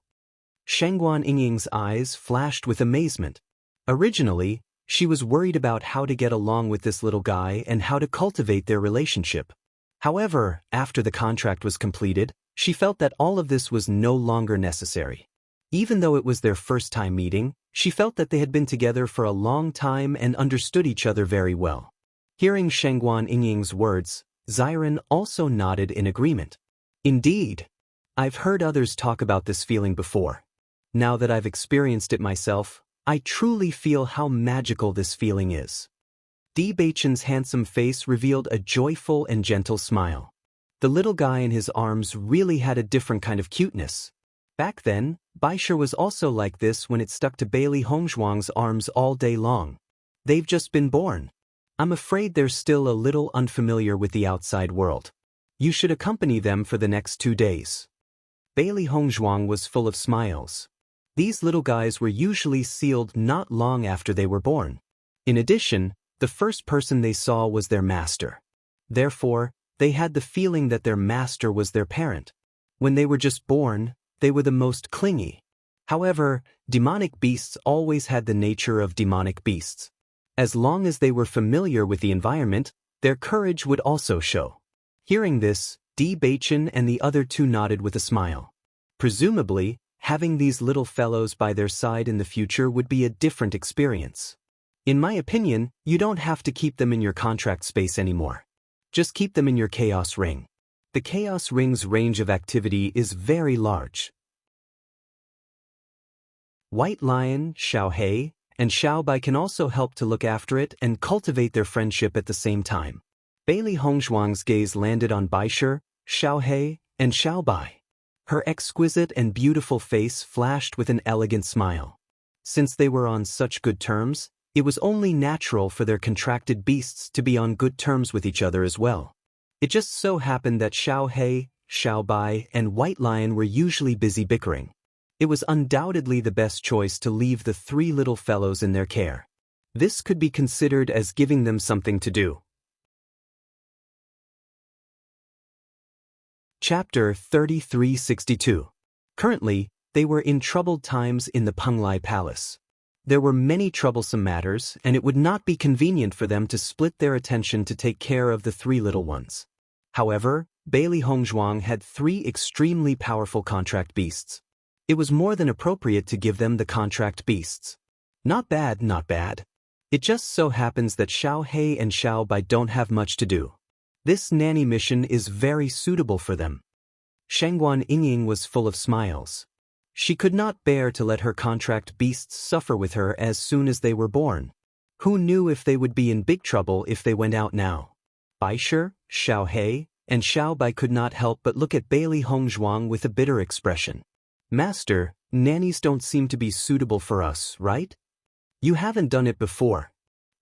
Shangguan Yingying's eyes flashed with amazement. Originally, She was worried about how to get along with this little guy and how to cultivate their relationship. However, after the contract was completed, she felt that all of this was no longer necessary. Even though it was their first time meeting, she felt that they had been together for a long time and understood each other very well. Hearing Shengguan Yingying's words, Xiren also nodded in agreement. Indeed. I've heard others talk about this feeling before. Now that I've experienced it myself, I truly feel how magical this feeling is. Di Beichen's handsome face revealed a joyful and gentle smile. The little guy in his arms really had a different kind of cuteness. Back then, Baisha was also like this when it stuck to Bailey Hongzhuang's arms all day long. They've just been born. I'm afraid they're still a little unfamiliar with the outside world. You should accompany them for the next 2 days. Bailey Hongzhuang was full of smiles. These little guys were usually sealed not long after they were born. In addition, the first person they saw was their master. Therefore, they had the feeling that their master was their parent. When they were just born, they were the most clingy. However, demonic beasts always had the nature of demonic beasts. As long as they were familiar with the environment, their courage would also show. Hearing this, Di Beichen and the other two nodded with a smile. Presumably, having these little fellows by their side in the future would be a different experience. In my opinion, you don't have to keep them in your contract space anymore. Just keep them in your Chaos Ring. The Chaos Ring's range of activity is very large. White Lion, Xiaohei, and Xiaobai can also help to look after it and cultivate their friendship at the same time. Bailey Hongzhuang's gaze landed on Baisha, Xiaohei, and Xiaobai. Her exquisite and beautiful face flashed with an elegant smile. Since they were on such good terms, it was only natural for their contracted beasts to be on good terms with each other as well. It just so happened that Xiaohei, Xiaobai, and White Lion were usually busy bickering. It was undoubtedly the best choice to leave the 3 little fellows in their care. This could be considered as giving them something to do. Chapter 3362. Currently, they were in troubled times in the Penglai Palace. There were many troublesome matters, and it would not be convenient for them to split their attention to take care of the 3 little ones. However, Bailey Hongzhuang had 3 extremely powerful contract beasts. It was more than appropriate to give them the contract beasts. Not bad, not bad. It just so happens that Xiaohei and Xiaobai don't have much to do. This nanny mission is very suitable for them. Shengguan Yingying was full of smiles. She could not bear to let her contract beasts suffer with her as soon as they were born. Who knew if they would be in big trouble if they went out now? Baisha, Xiaohei, and Xiaobai could not help but look at Bailey Hongzhuang with a bitter expression. Master, nannies don't seem to be suitable for us, right? You haven't done it before.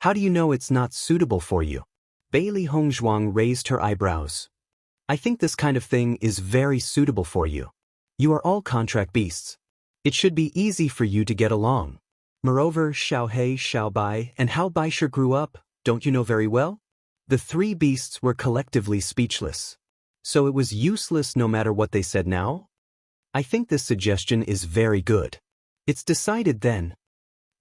How do you know it's not suitable for you? Bailey Hongzhuang raised her eyebrows. I think this kind of thing is very suitable for you. You are all contract beasts. It should be easy for you to get along. Moreover, Xiaohei, Xiaobai, and how Baisha grew up, don't you know very well? The 3 beasts were collectively speechless. So it was useless no matter what they said now? I think this suggestion is very good. It's decided then.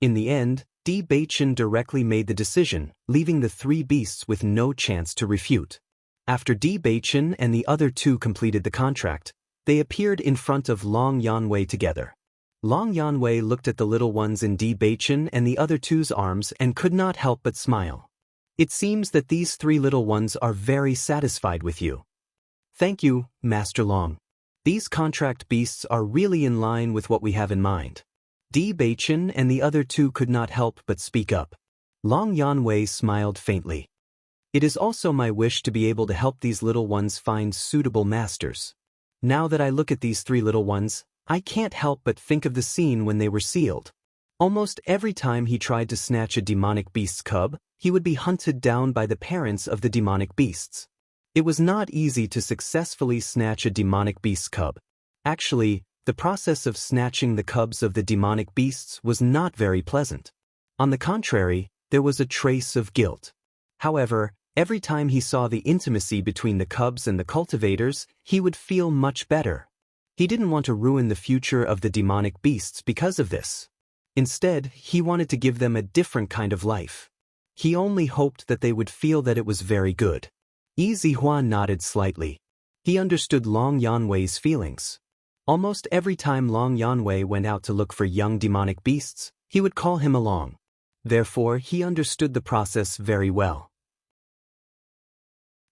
In the end, Di Beichen directly made the decision, leaving the 3 beasts with no chance to refute. After Di Beichen and the other 2 completed the contract, they appeared in front of Long Yanwei together. Long Yanwei looked at the little ones in Di Beichen and the other 2's arms and could not help but smile. It seems that these 3 little ones are very satisfied with you. Thank you, Master Long. These contract beasts are really in line with what we have in mind. Di Beichen and the other 2 could not help but speak up. Long Yanwei smiled faintly. It is also my wish to be able to help these little ones find suitable masters. Now that I look at these 3 little ones, I can't help but think of the scene when they were sealed. Almost every time he tried to snatch a demonic beast's cub, he would be hunted down by the parents of the demonic beasts. It was not easy to successfully snatch a demonic beast's cub. Actually, the process of snatching the cubs of the demonic beasts was not very pleasant. On the contrary, there was a trace of guilt. However, every time he saw the intimacy between the cubs and the cultivators, he would feel much better. He didn't want to ruin the future of the demonic beasts because of this. Instead, he wanted to give them a different kind of life. He only hoped that they would feel that it was very good. Yi Zihua nodded slightly. He understood Long Yanwei's feelings. Almost every time Long Yanwei went out to look for young demonic beasts, he would call him along. Therefore, he understood the process very well.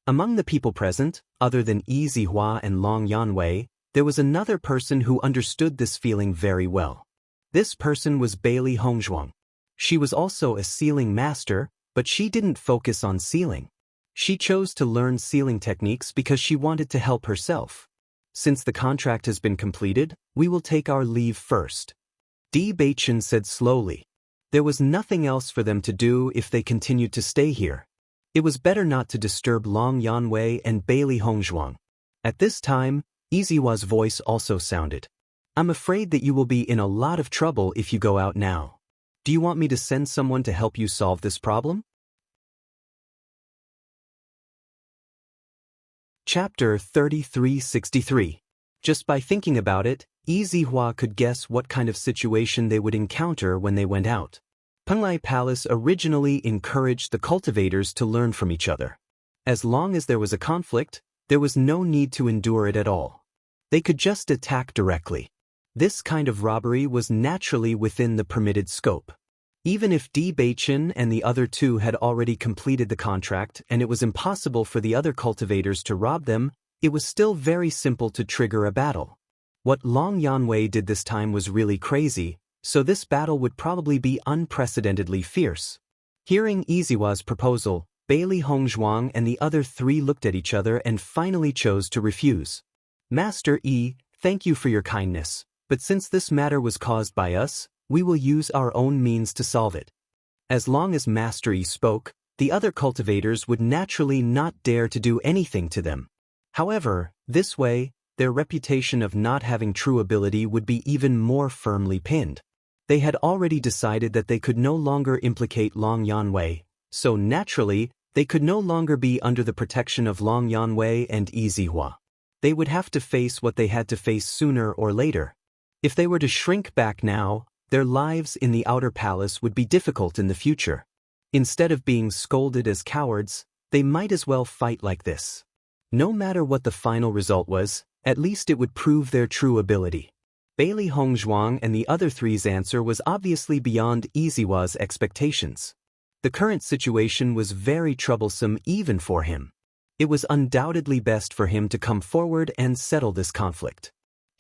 Among the people present, other than Yi Zihua and Long Yanwei, there was another person who understood this feeling very well. This person was Bailey Hongzhuang. She was also a sealing master, but she didn't focus on sealing. She chose to learn sealing techniques because she wanted to help herself. Since the contract has been completed, we will take our leave first. Bewitching said slowly. There was nothing else for them to do if they continued to stay here. It was better not to disturb Long Yanwei and Bailey Hongzhuang. At this time, Yi Zihua's voice also sounded. I'm afraid that you will be in a lot of trouble if you go out now. Do you want me to send someone to help you solve this problem? Chapter 3363. Just by thinking about it, Yi Zihua could guess what kind of situation they would encounter when they went out. Penglai Palace originally encouraged the cultivators to learn from each other. As long as there was a conflict, there was no need to endure it at all. They could just attack directly. This kind of robbery was naturally within the permitted scope. Even if Bewitching and the other two had already completed the contract and it was impossible for the other cultivators to rob them, it was still very simple to trigger a battle. What Long Yanwei did this time was really crazy, so this battle would probably be unprecedentedly fierce. Hearing Yi Zihua's proposal, Bailey Hongzhuang and the other three looked at each other and finally chose to refuse. Master Yi, thank you for your kindness, but since this matter was caused by us, we will use our own means to solve it. As long as Master Yi spoke, the other cultivators would naturally not dare to do anything to them. However, this way, their reputation of not having true ability would be even more firmly pinned. They had already decided that they could no longer implicate Long Yanwei, so naturally, they could no longer be under the protection of Long Yanwei and Yi Zihua. They would have to face what they had to face sooner or later. If they were to shrink back now, their lives in the outer palace would be difficult in the future. Instead of being scolded as cowards, they might as well fight like this. No matter what the final result was, at least it would prove their true ability. Bailey Hongzhuang and the other three's answer was obviously beyond Yi Zihua's expectations. The current situation was very troublesome even for him. It was undoubtedly best for him to come forward and settle this conflict.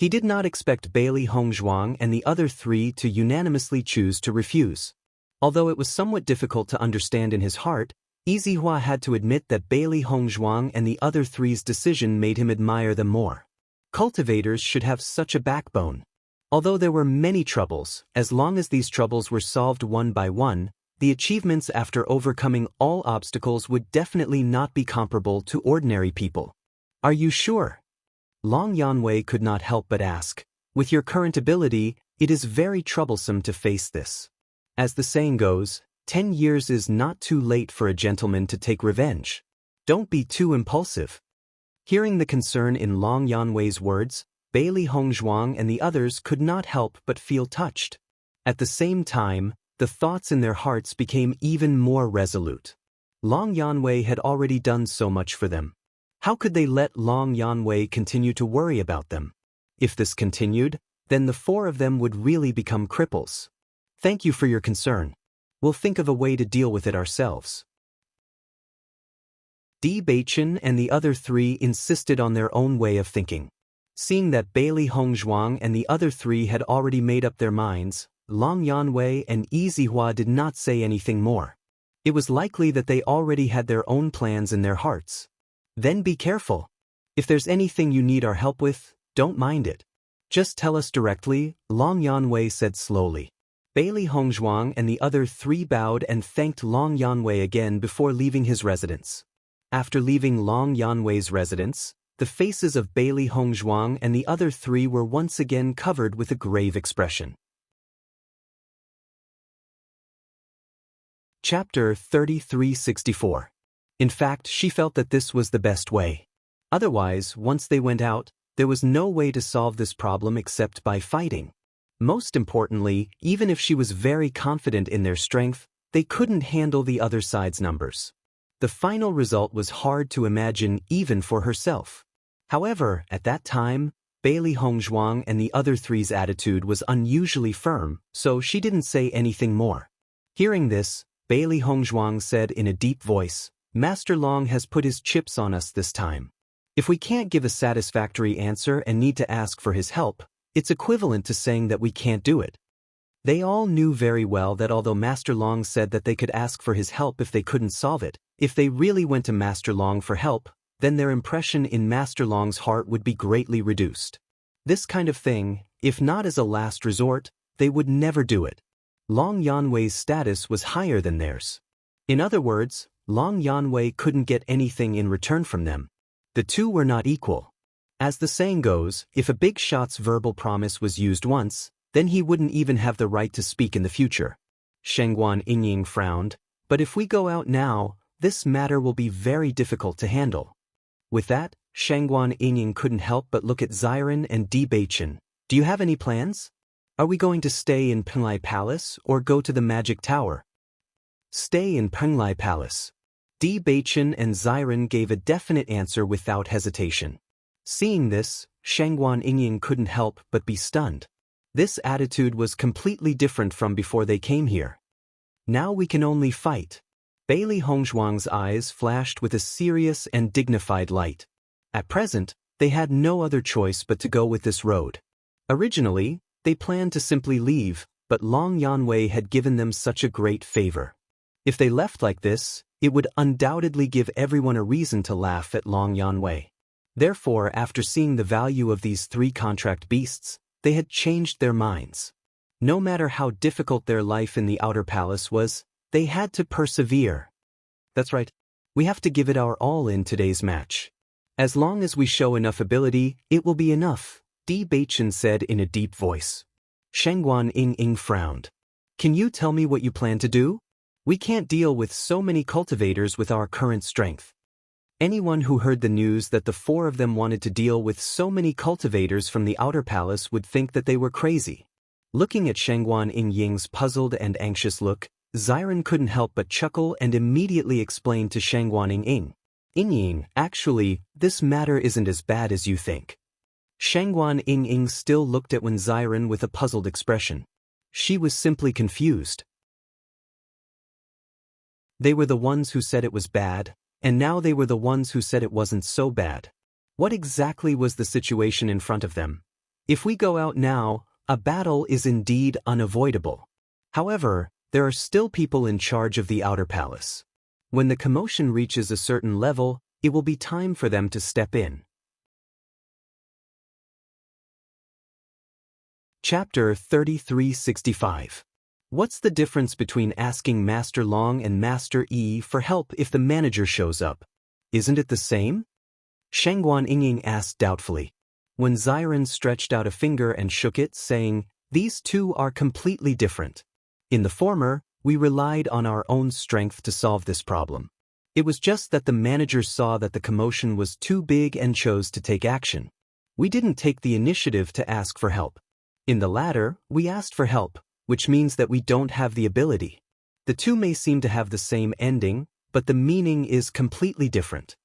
He did not expect Bailey Hongzhuang and the other three to unanimously choose to refuse. Although it was somewhat difficult to understand in his heart, Yi Zihua had to admit that Bailey Hongzhuang and the other three's decision made him admire them more. Cultivators should have such a backbone. Although there were many troubles, as long as these troubles were solved one by one, the achievements after overcoming all obstacles would definitely not be comparable to ordinary people. Are you sure? Long Yanwei could not help but ask. With your current ability, it is very troublesome to face this. As the saying goes, 10 years is not too late for a gentleman to take revenge. Don't be too impulsive. Hearing the concern in Long Yanwei's words, Bailey Hongzhuang and the others could not help but feel touched. At the same time, the thoughts in their hearts became even more resolute. Long Yanwei had already done so much for them. How could they let Long Yanwei continue to worry about them? If this continued, then the four of them would really become cripples. Thank you for your concern. We'll think of a way to deal with it ourselves. Bewitching and the other three insisted on their own way of thinking. Seeing that Bailey Hongzhuang and the other three had already made up their minds, Long Yanwei and Yi Zihua did not say anything more. It was likely that they already had their own plans in their hearts. Then be careful. If there's anything you need our help with, don't mind it. Just tell us directly, Long Yanwei said slowly. Bailey Hongzhuang and the other three bowed and thanked Long Yanwei again before leaving his residence. After leaving Long Yanwei's residence, the faces of Bailey Hongzhuang and the other three were once again covered with a grave expression. Chapter 3364. In fact, she felt that this was the best way. Otherwise, once they went out, there was no way to solve this problem except by fighting. Most importantly, even if she was very confident in their strength, they couldn't handle the other side's numbers. The final result was hard to imagine even for herself. However, at that time, Bailey Hongzhuang and the other three's attitude was unusually firm, so she didn't say anything more. Hearing this, Bailey Hongzhuang said in a deep voice, "Master Long has put his chips on us this time. If we can't give a satisfactory answer and need to ask for his help, it's equivalent to saying that we can't do it." They all knew very well that although Master Long said that they could ask for his help if they couldn't solve it, if they really went to Master Long for help, then their impression in Master Long's heart would be greatly reduced. This kind of thing, if not as a last resort, they would never do it. Long Yanwei's status was higher than theirs. In other words, Long Yanwei couldn't get anything in return from them. The two were not equal. As the saying goes, if a big shot's verbal promise was used once, then he wouldn't even have the right to speak in the future. Shengguan Yingying frowned, "But if we go out now, this matter will be very difficult to handle." With that, Shengguan Yingying couldn't help but look at Ziren and Bewitching. "Do you have any plans? Are we going to stay in Penglai Palace or go to the Magic Tower?" "Stay in Penglai Palace." Bewitching and Ziren gave a definite answer without hesitation. Seeing this, Shengguan Yingying couldn't help but be stunned. This attitude was completely different from before they came here. "Now we can only fight." Bailey Hongzhuang's eyes flashed with a serious and dignified light. At present, they had no other choice but to go with this road. Originally, they planned to simply leave, but Long Yanwei had given them such a great favor. If they left like this, it would undoubtedly give everyone a reason to laugh at Long Yanwei. Therefore, after seeing the value of these three contract beasts, they had changed their minds. No matter how difficult their life in the outer palace was, they had to persevere. That's right. We have to give it our all in today's match. As long as we show enough ability, it will be enough, Bewitching said in a deep voice. Shengguan Yingying frowned. "Can you tell me what you plan to do? We can't deal with so many cultivators with our current strength." Anyone who heard the news that the four of them wanted to deal with so many cultivators from the outer palace would think that they were crazy. Looking at Shengguan Yingying's puzzled and anxious look, Ziren couldn't help but chuckle and immediately explained to Shengguan Yingying, "Yingying, actually, this matter isn't as bad as you think." Shengguan Yingying still looked at Ziren with a puzzled expression. She was simply confused. They were the ones who said it was bad, and now they were the ones who said it wasn't so bad. What exactly was the situation in front of them? If we go out now, a battle is indeed unavoidable. However, there are still people in charge of the outer palace. When the commotion reaches a certain level, it will be time for them to step in. Chapter 3365. What's the difference between asking Master Long and Master Yi for help if the manager shows up? Isn't it the same? Shengguan Yingying asked doubtfully. When Ziren stretched out a finger and shook it, saying, "These two are completely different. In the former, we relied on our own strength to solve this problem. It was just that the manager saw that the commotion was too big and chose to take action. We didn't take the initiative to ask for help. In the latter, we asked for help, which means that we don't have the ability. The two may seem to have the same ending, but the meaning is completely different.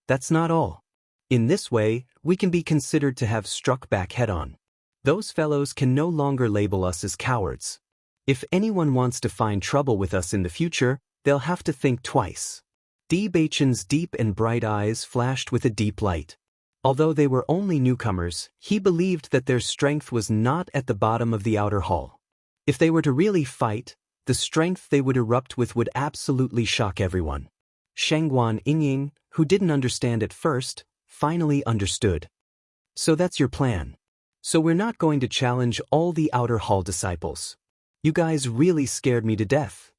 That's not all. In this way, we can be considered to have struck back head-on. Those fellows can no longer label us as cowards. If anyone wants to find trouble with us in the future, they'll have to think twice." Bewitching's deep and bright eyes flashed with a deep light. Although they were only newcomers, he believed that their strength was not at the bottom of the outer hall. If they were to really fight, the strength they would erupt with would absolutely shock everyone. Shengguan Yingying, who didn't understand at first, finally understood. "So that's your plan. So we're not going to challenge all the outer hall disciples. You guys really scared me to death.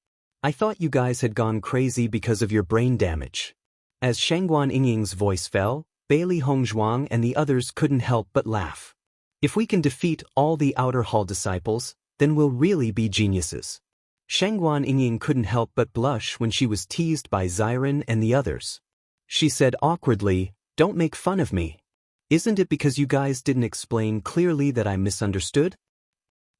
I thought you guys had gone crazy because of your brain damage." As Shengguan Yingying's voice fell, Bailey Hongzhuang and the others couldn't help but laugh. "If we can defeat all the outer hall disciples, then we'll really be geniuses." Shengguan Yingying couldn't help but blush when she was teased by Ziren and the others. She said awkwardly, "Don't make fun of me. Isn't it because you guys didn't explain clearly that I misunderstood?"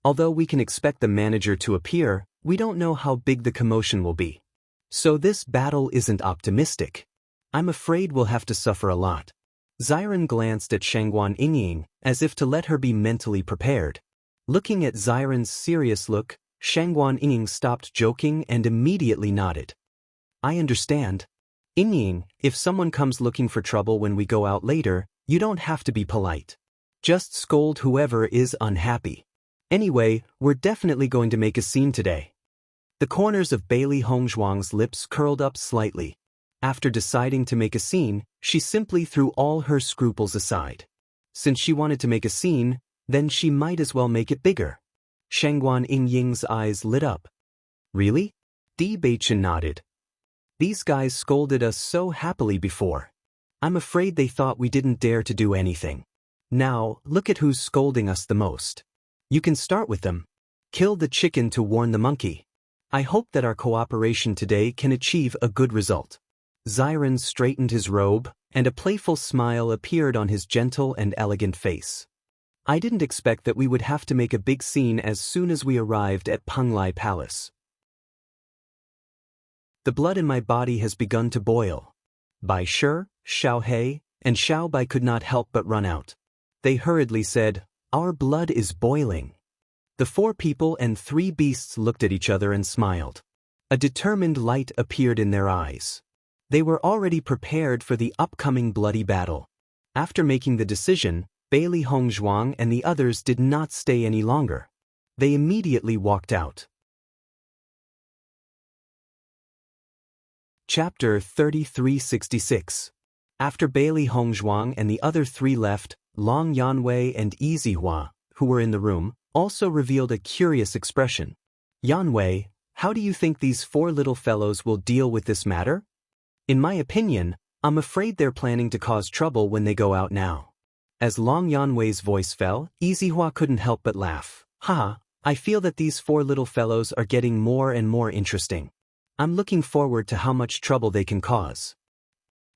Although we can expect the manager to appear, we don't know how big the commotion will be. So this battle isn't optimistic. I'm afraid we'll have to suffer a lot. Xiren glanced at Shangguan Yingying, as if to let her be mentally prepared. Looking at Xiren's serious look, Shangguan Yingying stopped joking and immediately nodded. I understand. Yingying, if someone comes looking for trouble when we go out later, you don't have to be polite. Just scold whoever is unhappy. Anyway, we're definitely going to make a scene today. The corners of Bailey Hongzhuang's lips curled up slightly. After deciding to make a scene, she simply threw all her scruples aside. Since she wanted to make a scene, then she might as well make it bigger. Shangguan Yingying's eyes lit up. Really? Di Beichen nodded. These guys scolded us so happily before. I'm afraid they thought we didn't dare to do anything. Now, look at who's scolding us the most. You can start with them. Kill the chicken to warn the monkey. I hope that our cooperation today can achieve a good result. Xiren straightened his robe, and a playful smile appeared on his gentle and elegant face. I didn't expect that we would have to make a big scene as soon as we arrived at Penglai Palace. The blood in my body has begun to boil. Bai Shi, Xiao He, and Xiao Bai could not help but run out. They hurriedly said, "Our blood is boiling." The 4 people and 3 beasts looked at each other and smiled. A determined light appeared in their eyes. They were already prepared for the upcoming bloody battle. After making the decision, Bailey Hongzhuang and the others did not stay any longer. They immediately walked out. Chapter 3366. After Bailey Hongzhuang and the other 3 left, Long Yanwei and Yi Zihua, who were in the room, also revealed a curious expression. Yanwei, how do you think these 4 little fellows will deal with this matter? In my opinion, I'm afraid they're planning to cause trouble when they go out now. As Long Yanwei's voice fell, Yi Zihua couldn't help but laugh. Haha, I feel that these 4 little fellows are getting more and more interesting. I'm looking forward to how much trouble they can cause.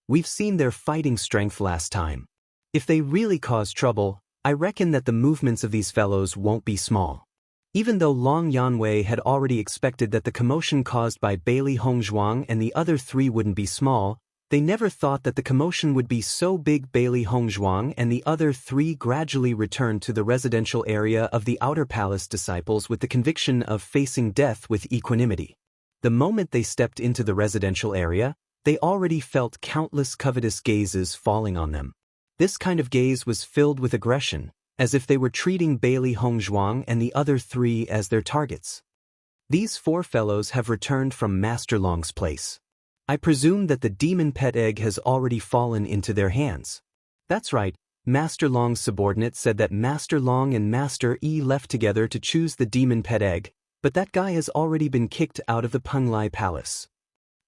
We've seen their fighting strength last time. If they really cause trouble, I reckon that the movements of these fellows won't be small. Even though Long Yanwei had already expected that the commotion caused by Bailey Hongzhuang and the other 3 wouldn't be small, they never thought that the commotion would be so big. Bailey Hongzhuang and the other 3 gradually returned to the residential area of the Outer Palace disciples with the conviction of facing death with equanimity. The moment they stepped into the residential area, they already felt countless covetous gazes falling on them. This kind of gaze was filled with aggression, as if they were treating Bailey Hongzhuang and the other 3 as their targets. These 4 fellows have returned from Master Long's place. I presume that the demon pet egg has already fallen into their hands. That's right, Master Long's subordinate said that Master Long and Master Yi left together to choose the demon pet egg, but that guy has already been kicked out of the Penglai Palace.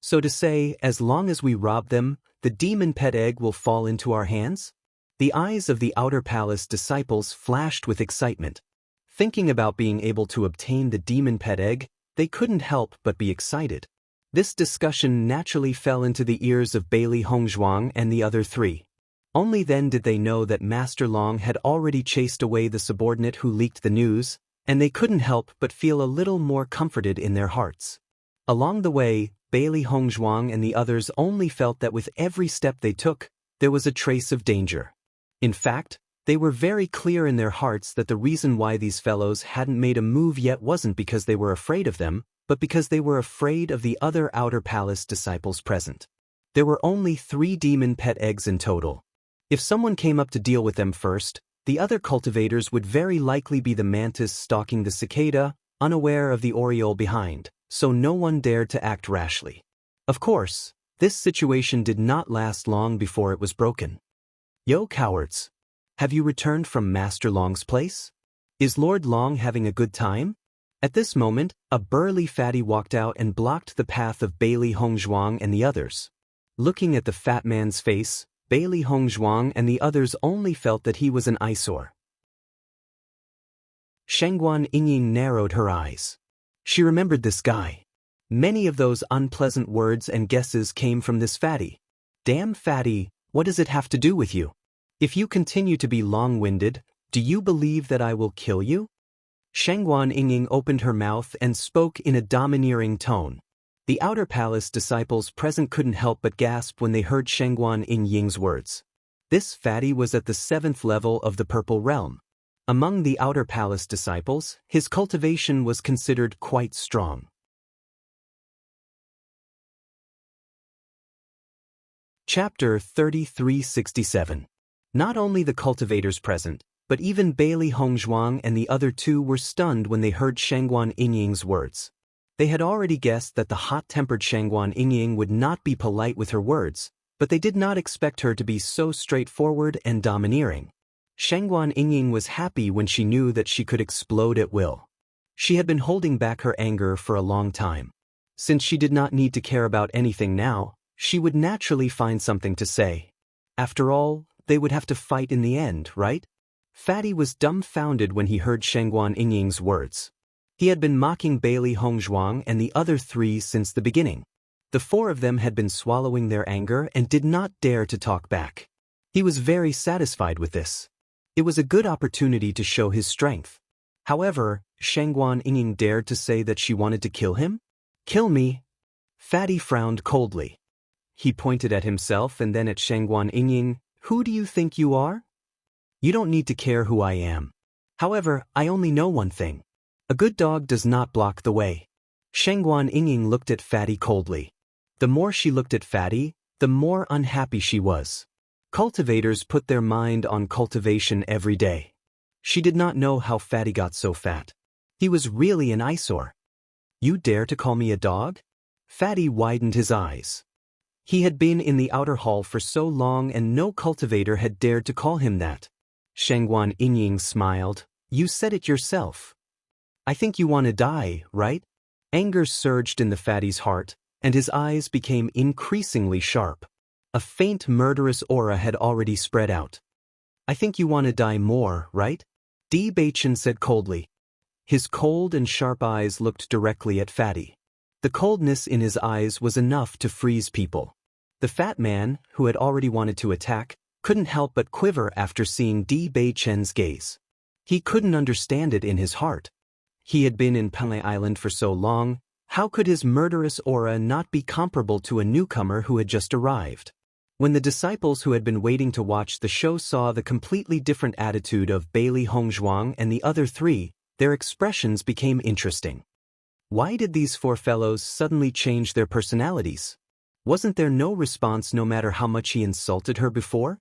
So to say, as long as we rob them, the demon pet egg will fall into our hands? The eyes of the Outer Palace disciples flashed with excitement. Thinking about being able to obtain the demon pet egg, they couldn't help but be excited. This discussion naturally fell into the ears of Bailey Hongzhuang and the other 3. Only then did they know that Master Long had already chased away the subordinate who leaked the news, and they couldn't help but feel a little more comforted in their hearts. Along the way, Bailey Hongzhuang and the others only felt that with every step they took, there was a trace of danger. In fact, they were very clear in their hearts that the reason why these fellows hadn't made a move yet wasn't because they were afraid of them, but because they were afraid of the other Outer Palace disciples present. There were only 3 demon pet eggs in total. If someone came up to deal with them first, the other cultivators would very likely be the mantis stalking the cicada, unaware of the oriole behind, so no one dared to act rashly. Of course, this situation did not last long before it was broken. Yo cowards! Have you returned from Master Long's place? Is Lord Long having a good time? At this moment, a burly fatty walked out and blocked the path of Bailey Hongzhuang and the others. Looking at the fat man's face, Bailey Hongzhuang and the others only felt that he was an eyesore. Shangguan Yingying narrowed her eyes. She remembered this guy. Many of those unpleasant words and guesses came from this fatty. Damn fatty, what does it have to do with you? If you continue to be long-winded, do you believe that I will kill you? Shangguan Yingying opened her mouth and spoke in a domineering tone. The outer palace disciples present couldn't help but gasp when they heard Shangguan Yingying's words. This fatty was at the 7th level of the Purple Realm. Among the outer palace disciples, his cultivation was considered quite strong. Chapter 3367. Not only the cultivators present, but even Bailey Hongzhuang and the other two were stunned when they heard Shangguan Yingying's words. They had already guessed that the hot-tempered Shangguan Yingying would not be polite with her words, but they did not expect her to be so straightforward and domineering. Shangguan Yingying was happy when she knew that she could explode at will. She had been holding back her anger for a long time. Since she did not need to care about anything now, she would naturally find something to say. After all, they would have to fight in the end, right? Fatty was dumbfounded when he heard Shangguan Yingying's words. He had been mocking Bailey Hongzhuang and the other three since the beginning. The four of them had been swallowing their anger and did not dare to talk back. He was very satisfied with this. It was a good opportunity to show his strength. However, Shangguan Yingying dared to say that she wanted to kill him? Kill me? Fatty frowned coldly. He pointed at himself and then at Shangguan Yingying. Who do you think you are? You don't need to care who I am. However, I only know one thing. A good dog does not block the way. Shangguan Yingying looked at Fatty coldly. The more she looked at Fatty, the more unhappy she was. Cultivators put their mind on cultivation every day. She did not know how Fatty got so fat. He was really an eyesore. You dare to call me a dog? Fatty widened his eyes. He had been in the outer hall for so long and no cultivator had dared to call him that. Shangguan Yingying smiled. You said it yourself. I think you want to die, right? Anger surged in the fatty's heart, and his eyes became increasingly sharp. A faint murderous aura had already spread out. I think you want to die more, right? Bewitching said coldly. His cold and sharp eyes looked directly at Fatty. The coldness in his eyes was enough to freeze people. The fat man, who had already wanted to attack, couldn't help but quiver after seeing Bewitching's gaze. He couldn't understand it in his heart. He had been in Penglai Island for so long, how could his murderous aura not be comparable to a newcomer who had just arrived? When the disciples who had been waiting to watch the show saw the completely different attitude of Bailey Hongzhuang and the other three, their expressions became interesting. Why did these four fellows suddenly change their personalities? Wasn't there no response no matter how much he insulted her before?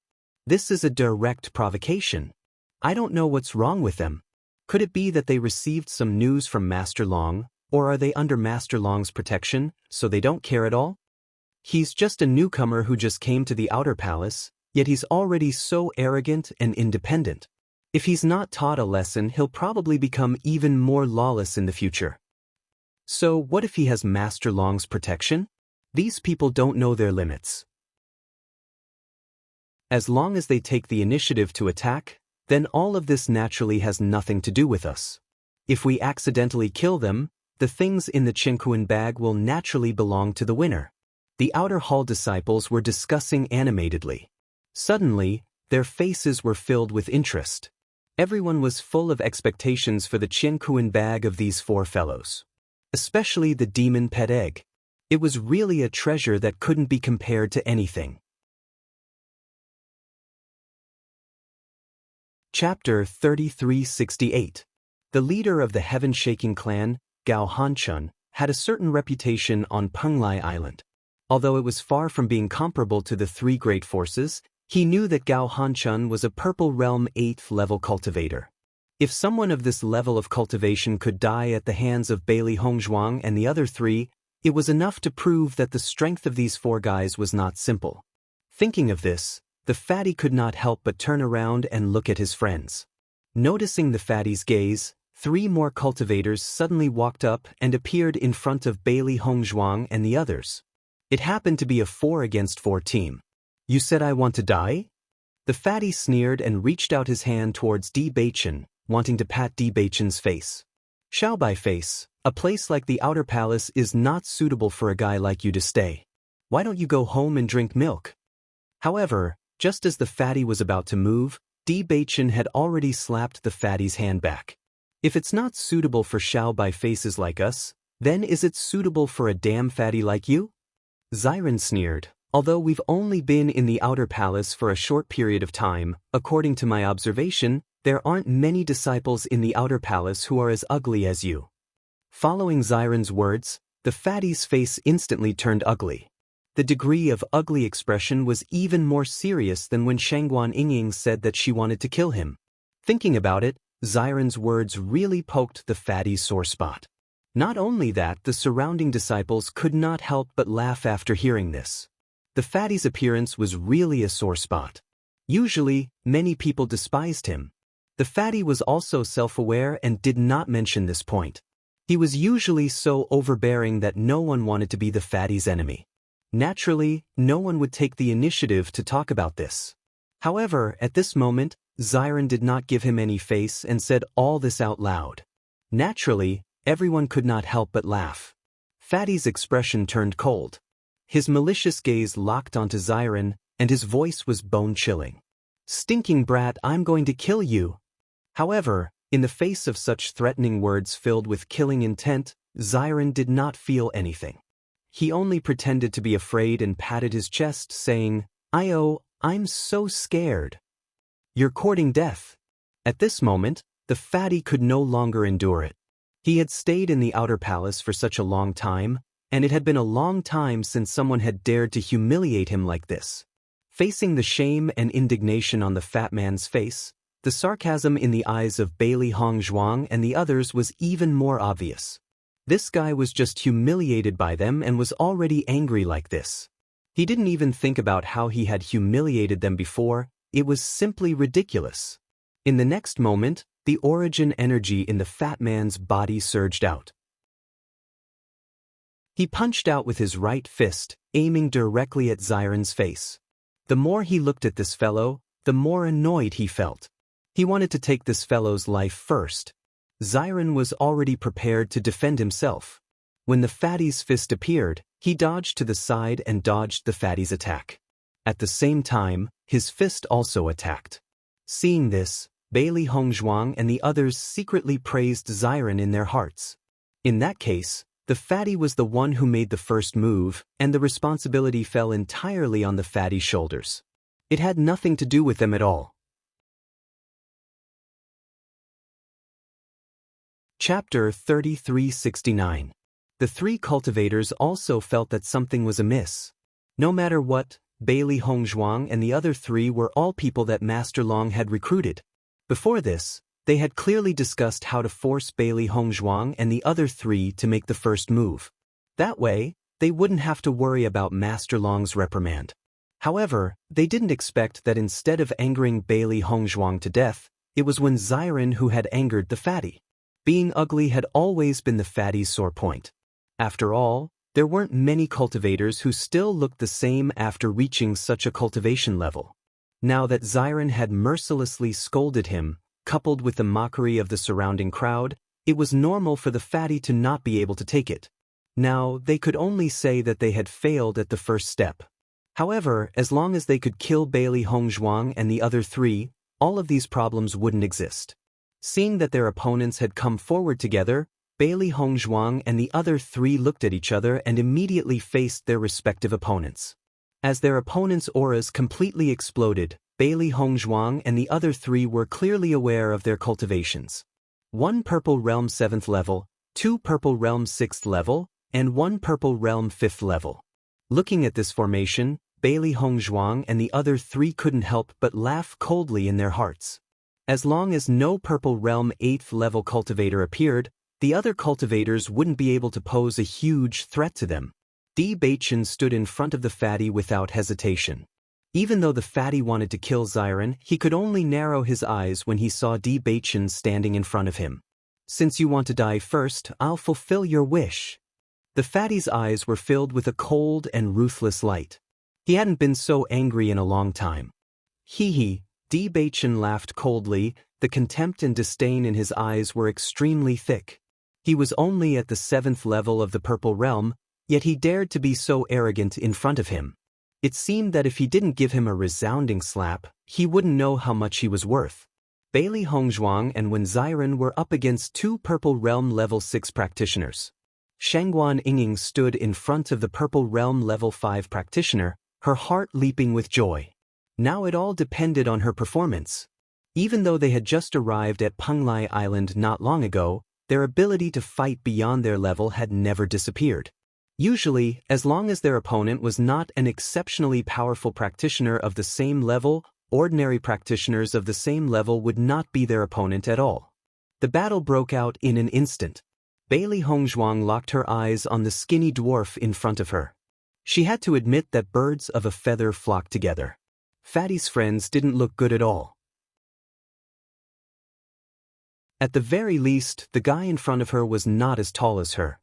This is a direct provocation. I don't know what's wrong with them. Could it be that they received some news from Master Long, or are they under Master Long's protection, so they don't care at all? He's just a newcomer who just came to the outer palace, yet he's already so arrogant and independent. If he's not taught a lesson, he'll probably become even more lawless in the future. So what if he has Master Long's protection? These people don't know their limits. As long as they take the initiative to attack, then all of this naturally has nothing to do with us. If we accidentally kill them, the things in the Qinkuan bag will naturally belong to the winner. The outer hall disciples were discussing animatedly. Suddenly, their faces were filled with interest. Everyone was full of expectations for the Qinkuan bag of these four fellows. Especially the demon pet egg. It was really a treasure that couldn't be compared to anything. Chapter 3368. The leader of the heaven-shaking clan, Gao Hanchun, had a certain reputation on Penglai Island. Although it was far from being comparable to the three great forces, he knew that Gao Hanchun was a Purple Realm 8th level cultivator. If someone of this level of cultivation could die at the hands of Bailey Hongzhuang and the other three, it was enough to prove that the strength of these four guys was not simple. Thinking of this, the fatty could not help but turn around and look at his friends. Noticing the fatty's gaze, three more cultivators suddenly walked up and appeared in front of Bailey Hongzhuang and the others. It happened to be a 4-against-4 team. You said I want to die? The fatty sneered and reached out his hand towards Bewitching, wanting to pat Bewitching's face. Xiaobai face, a place like the outer palace is not suitable for a guy like you to stay. Why don't you go home and drink milk? However, just as the fatty was about to move, Bewitching had already slapped the fatty's hand back. If it's not suitable for Xiao Bai faces like us, then is it suitable for a damn fatty like you? Xiren sneered. Although we've only been in the outer palace for a short period of time, according to my observation, there aren't many disciples in the outer palace who are as ugly as you. Following Xiren's words, the fatty's face instantly turned ugly. The degree of ugly expression was even more serious than when Shangguan Yingying said that she wanted to kill him. Thinking about it, Xiren's words really poked the fatty's sore spot. Not only that, the surrounding disciples could not help but laugh after hearing this. The fatty's appearance was really a sore spot. Usually, many people despised him. The fatty was also self-aware and did not mention this point. He was usually so overbearing that no one wanted to be the fatty's enemy. Naturally, no one would take the initiative to talk about this. However, at this moment, Xiren did not give him any face and said all this out loud. Naturally, everyone could not help but laugh. Fatty's expression turned cold. His malicious gaze locked onto Xiren, and his voice was bone-chilling. "Stinking brat, I'm going to kill you." However, in the face of such threatening words filled with killing intent, Xiren did not feel anything. He only pretended to be afraid and patted his chest, saying, I'm so scared." "You're courting death." At this moment, the fatty could no longer endure it. He had stayed in the outer palace for such a long time, and it had been a long time since someone had dared to humiliate him like this. Facing the shame and indignation on the fat man's face, the sarcasm in the eyes of Bailey Hongzhuang and the others was even more obvious. This guy was just humiliated by them and was already angry like this. He didn't even think about how he had humiliated them before. It was simply ridiculous. In the next moment, the origin energy in the fat man's body surged out. He punched out with his right fist, aiming directly at Xiren's face. The more he looked at this fellow, the more annoyed he felt. He wanted to take this fellow's life first. Xiren was already prepared to defend himself. When the fatty's fist appeared, he dodged to the side and dodged the fatty's attack. At the same time, his fist also attacked. Seeing this, Bailey Hongzhuang and the others secretly praised Xiren in their hearts. In that case, the fatty was the one who made the first move, and the responsibility fell entirely on the fatty's shoulders. It had nothing to do with them at all. Chapter 3369. The three cultivators also felt that something was amiss. No matter what, Bailey Hongzhuang and the other three were all people that Master Long had recruited. Before this, they had clearly discussed how to force Bailey Hongzhuang and the other three to make the first move. That way, they wouldn't have to worry about Master Long's reprimand. However, they didn't expect that instead of angering Bailey Hongzhuang to death, it was when Xiren who had angered the fatty. Being ugly had always been the fatty's sore point. After all, there weren't many cultivators who still looked the same after reaching such a cultivation level. Now that Xiren had mercilessly scolded him, coupled with the mockery of the surrounding crowd, it was normal for the fatty to not be able to take it. Now, they could only say that they had failed at the first step. However, as long as they could kill Bailey Hongzhuang and the other three, all of these problems wouldn't exist. Seeing that their opponents had come forward together, Bailey Hongzhuang and the other three looked at each other and immediately faced their respective opponents. As their opponents' auras completely exploded, Bailey Hongzhuang and the other three were clearly aware of their cultivations. 1 Purple Realm 7th level, 2 Purple Realm 6th level, and 1 Purple Realm 5th level. Looking at this formation, Bailey Hongzhuang and the other three couldn't help but laugh coldly in their hearts. As long as no Purple Realm 8th level cultivator appeared, the other cultivators wouldn't be able to pose a huge threat to them. Bewitching stood in front of the fatty without hesitation. Even though the fatty wanted to kill Xiren, he could only narrow his eyes when he saw Bewitching standing in front of him. "Since you want to die first, I'll fulfill your wish." The fatty's eyes were filled with a cold and ruthless light. He hadn't been so angry in a long time. Hee. Bewitching laughed coldly. The contempt and disdain in his eyes were extremely thick. He was only at the 7th level of the Purple Realm, yet he dared to be so arrogant in front of him. It seemed that if he didn't give him a resounding slap, he wouldn't know how much he was worth. Bailey Hongzhuang and Wen Ziren were up against two Purple Realm Level 6 practitioners. Shangguan Yinging stood in front of the Purple Realm Level 5 practitioner, her heart leaping with joy. Now it all depended on her performance. Even though they had just arrived at Penglai Island not long ago, their ability to fight beyond their level had never disappeared. Usually, as long as their opponent was not an exceptionally powerful practitioner of the same level, ordinary practitioners of the same level would not be their opponent at all. The battle broke out in an instant. Bailey Hongzhuang locked her eyes on the skinny dwarf in front of her. She had to admit that birds of a feather flocked together. Fatty's friends didn't look good at all. At the very least, the guy in front of her was not as tall as her.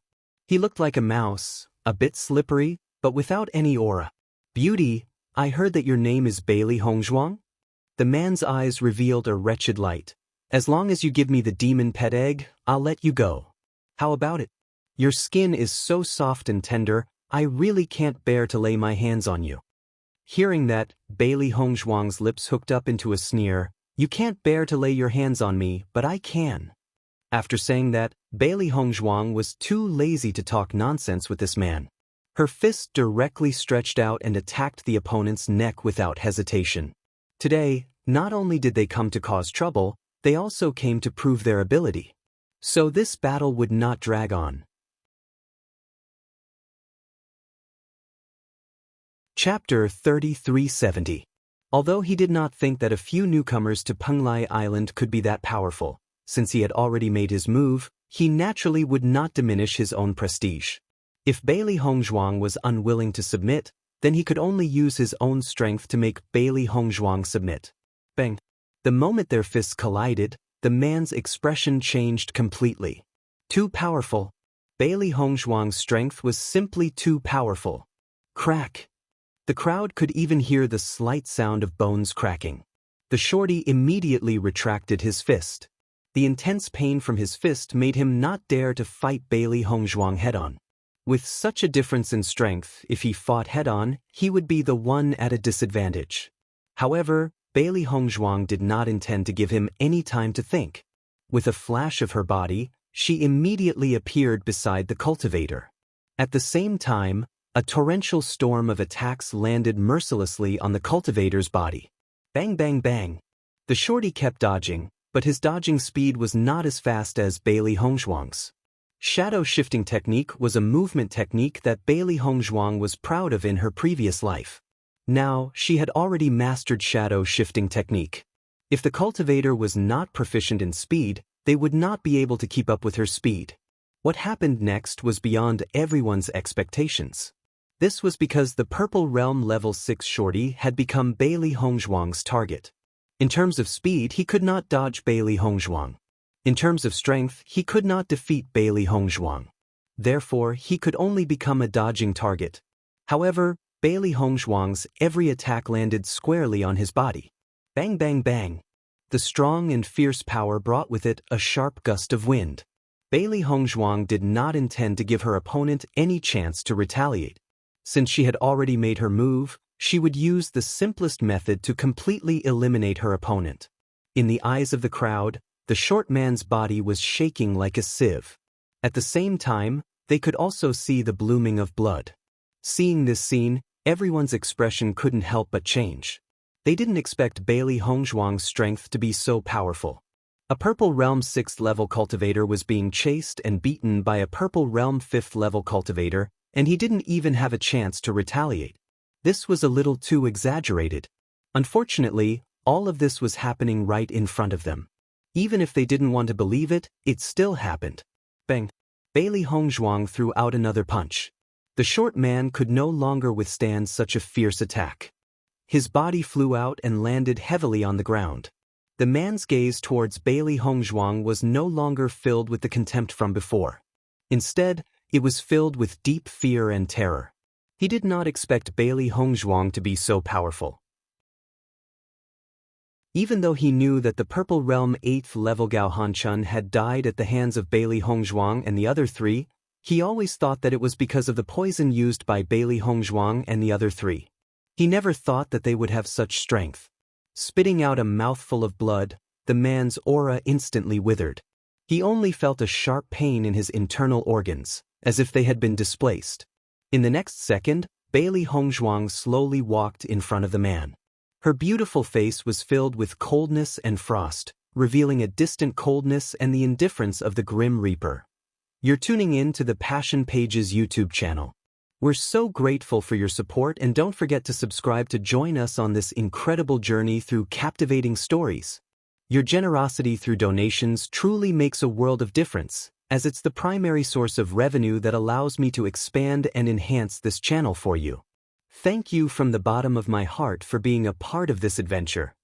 He looked like a mouse, a bit slippery, but without any aura. Beauty, I heard that your name is Bailey Hongzhuang? The man's eyes revealed a wretched light. As long as you give me the demon pet egg, I'll let you go. How about it? Your skin is so soft and tender, I really can't bear to lay my hands on you. Hearing that, Bailey Hongzhuang's lips hooked up into a sneer. You can't bear to lay your hands on me, but I can. After saying that, Bailey Hongzhuang was too lazy to talk nonsense with this man. Her fist directly stretched out and attacked the opponent's neck without hesitation. Today, not only did they come to cause trouble, they also came to prove their ability. So this battle would not drag on. Chapter 3370. Although he did not think that a few newcomers to Penglai Island could be that powerful, since he had already made his move, he naturally would not diminish his own prestige. If Bailey Hongzhuang was unwilling to submit, then he could only use his own strength to make Bailey Hongzhuang submit. Bang! The moment their fists collided, the man's expression changed completely. Too powerful. Bailey Hongzhuang's strength was simply too powerful. Crack! The crowd could even hear the slight sound of bones cracking. The shorty immediately retracted his fist. The intense pain from his fist made him not dare to fight Bailey Hongzhuang head-on. With such a difference in strength, if he fought head-on, he would be the one at a disadvantage. However, Bailey Hongzhuang did not intend to give him any time to think. With a flash of her body, she immediately appeared beside the cultivator. At the same time, a torrential storm of attacks landed mercilessly on the cultivator's body. Bang bang bang. The shorty kept dodging, but his dodging speed was not as fast as Bailey Hongzhuang's. Shadow shifting technique was a movement technique that Bailey Hongzhuang was proud of in her previous life. Now, she had already mastered shadow shifting technique. If the cultivator was not proficient in speed, they would not be able to keep up with her speed. What happened next was beyond everyone's expectations. This was because the Purple Realm Level 6 shorty had become Bailey Hongzhuang's target. In terms of speed, he could not dodge Bailey Hongzhuang. In terms of strength, he could not defeat Bailey Hongzhuang. Therefore, he could only become a dodging target. However, Bailey Hongzhuang's every attack landed squarely on his body. Bang bang bang. The strong and fierce power brought with it a sharp gust of wind. Bailey Hongzhuang did not intend to give her opponent any chance to retaliate. Since she had already made her move, she would use the simplest method to completely eliminate her opponent. In the eyes of the crowd, the short man's body was shaking like a sieve. At the same time, they could also see the blooming of blood. Seeing this scene, everyone's expression couldn't help but change. They didn't expect Bailey Hongzhuang's strength to be so powerful. A Purple Realm 6th level cultivator was being chased and beaten by a Purple Realm 5th level cultivator, and he didn't even have a chance to retaliate. This was a little too exaggerated. Unfortunately, all of this was happening right in front of them. Even if they didn't want to believe it, it still happened. Bang! Bailey Hongzhuang threw out another punch. The short man could no longer withstand such a fierce attack. His body flew out and landed heavily on the ground. The man's gaze towards Bailey Hongzhuang was no longer filled with the contempt from before. Instead, it was filled with deep fear and terror. He did not expect Bailey Hongzhuang to be so powerful. Even though he knew that the Purple Realm 8th level Gao Hanchun had died at the hands of Bailey Hongzhuang and the other three, he always thought that it was because of the poison used by Bailey Hongzhuang and the other three. He never thought that they would have such strength. Spitting out a mouthful of blood, the man's aura instantly withered. He only felt a sharp pain in his internal organs, as if they had been displaced. In the next second, Bailey Hongzhuang slowly walked in front of the man. Her beautiful face was filled with coldness and frost, revealing a distant coldness and the indifference of the Grim Reaper. You're tuning in to the Passion Pages YouTube channel. We're so grateful for your support, and don't forget to subscribe to join us on this incredible journey through captivating stories. Your generosity through donations truly makes a world of difference, as it's the primary source of revenue that allows me to expand and enhance this channel for you. Thank you from the bottom of my heart for being a part of this adventure.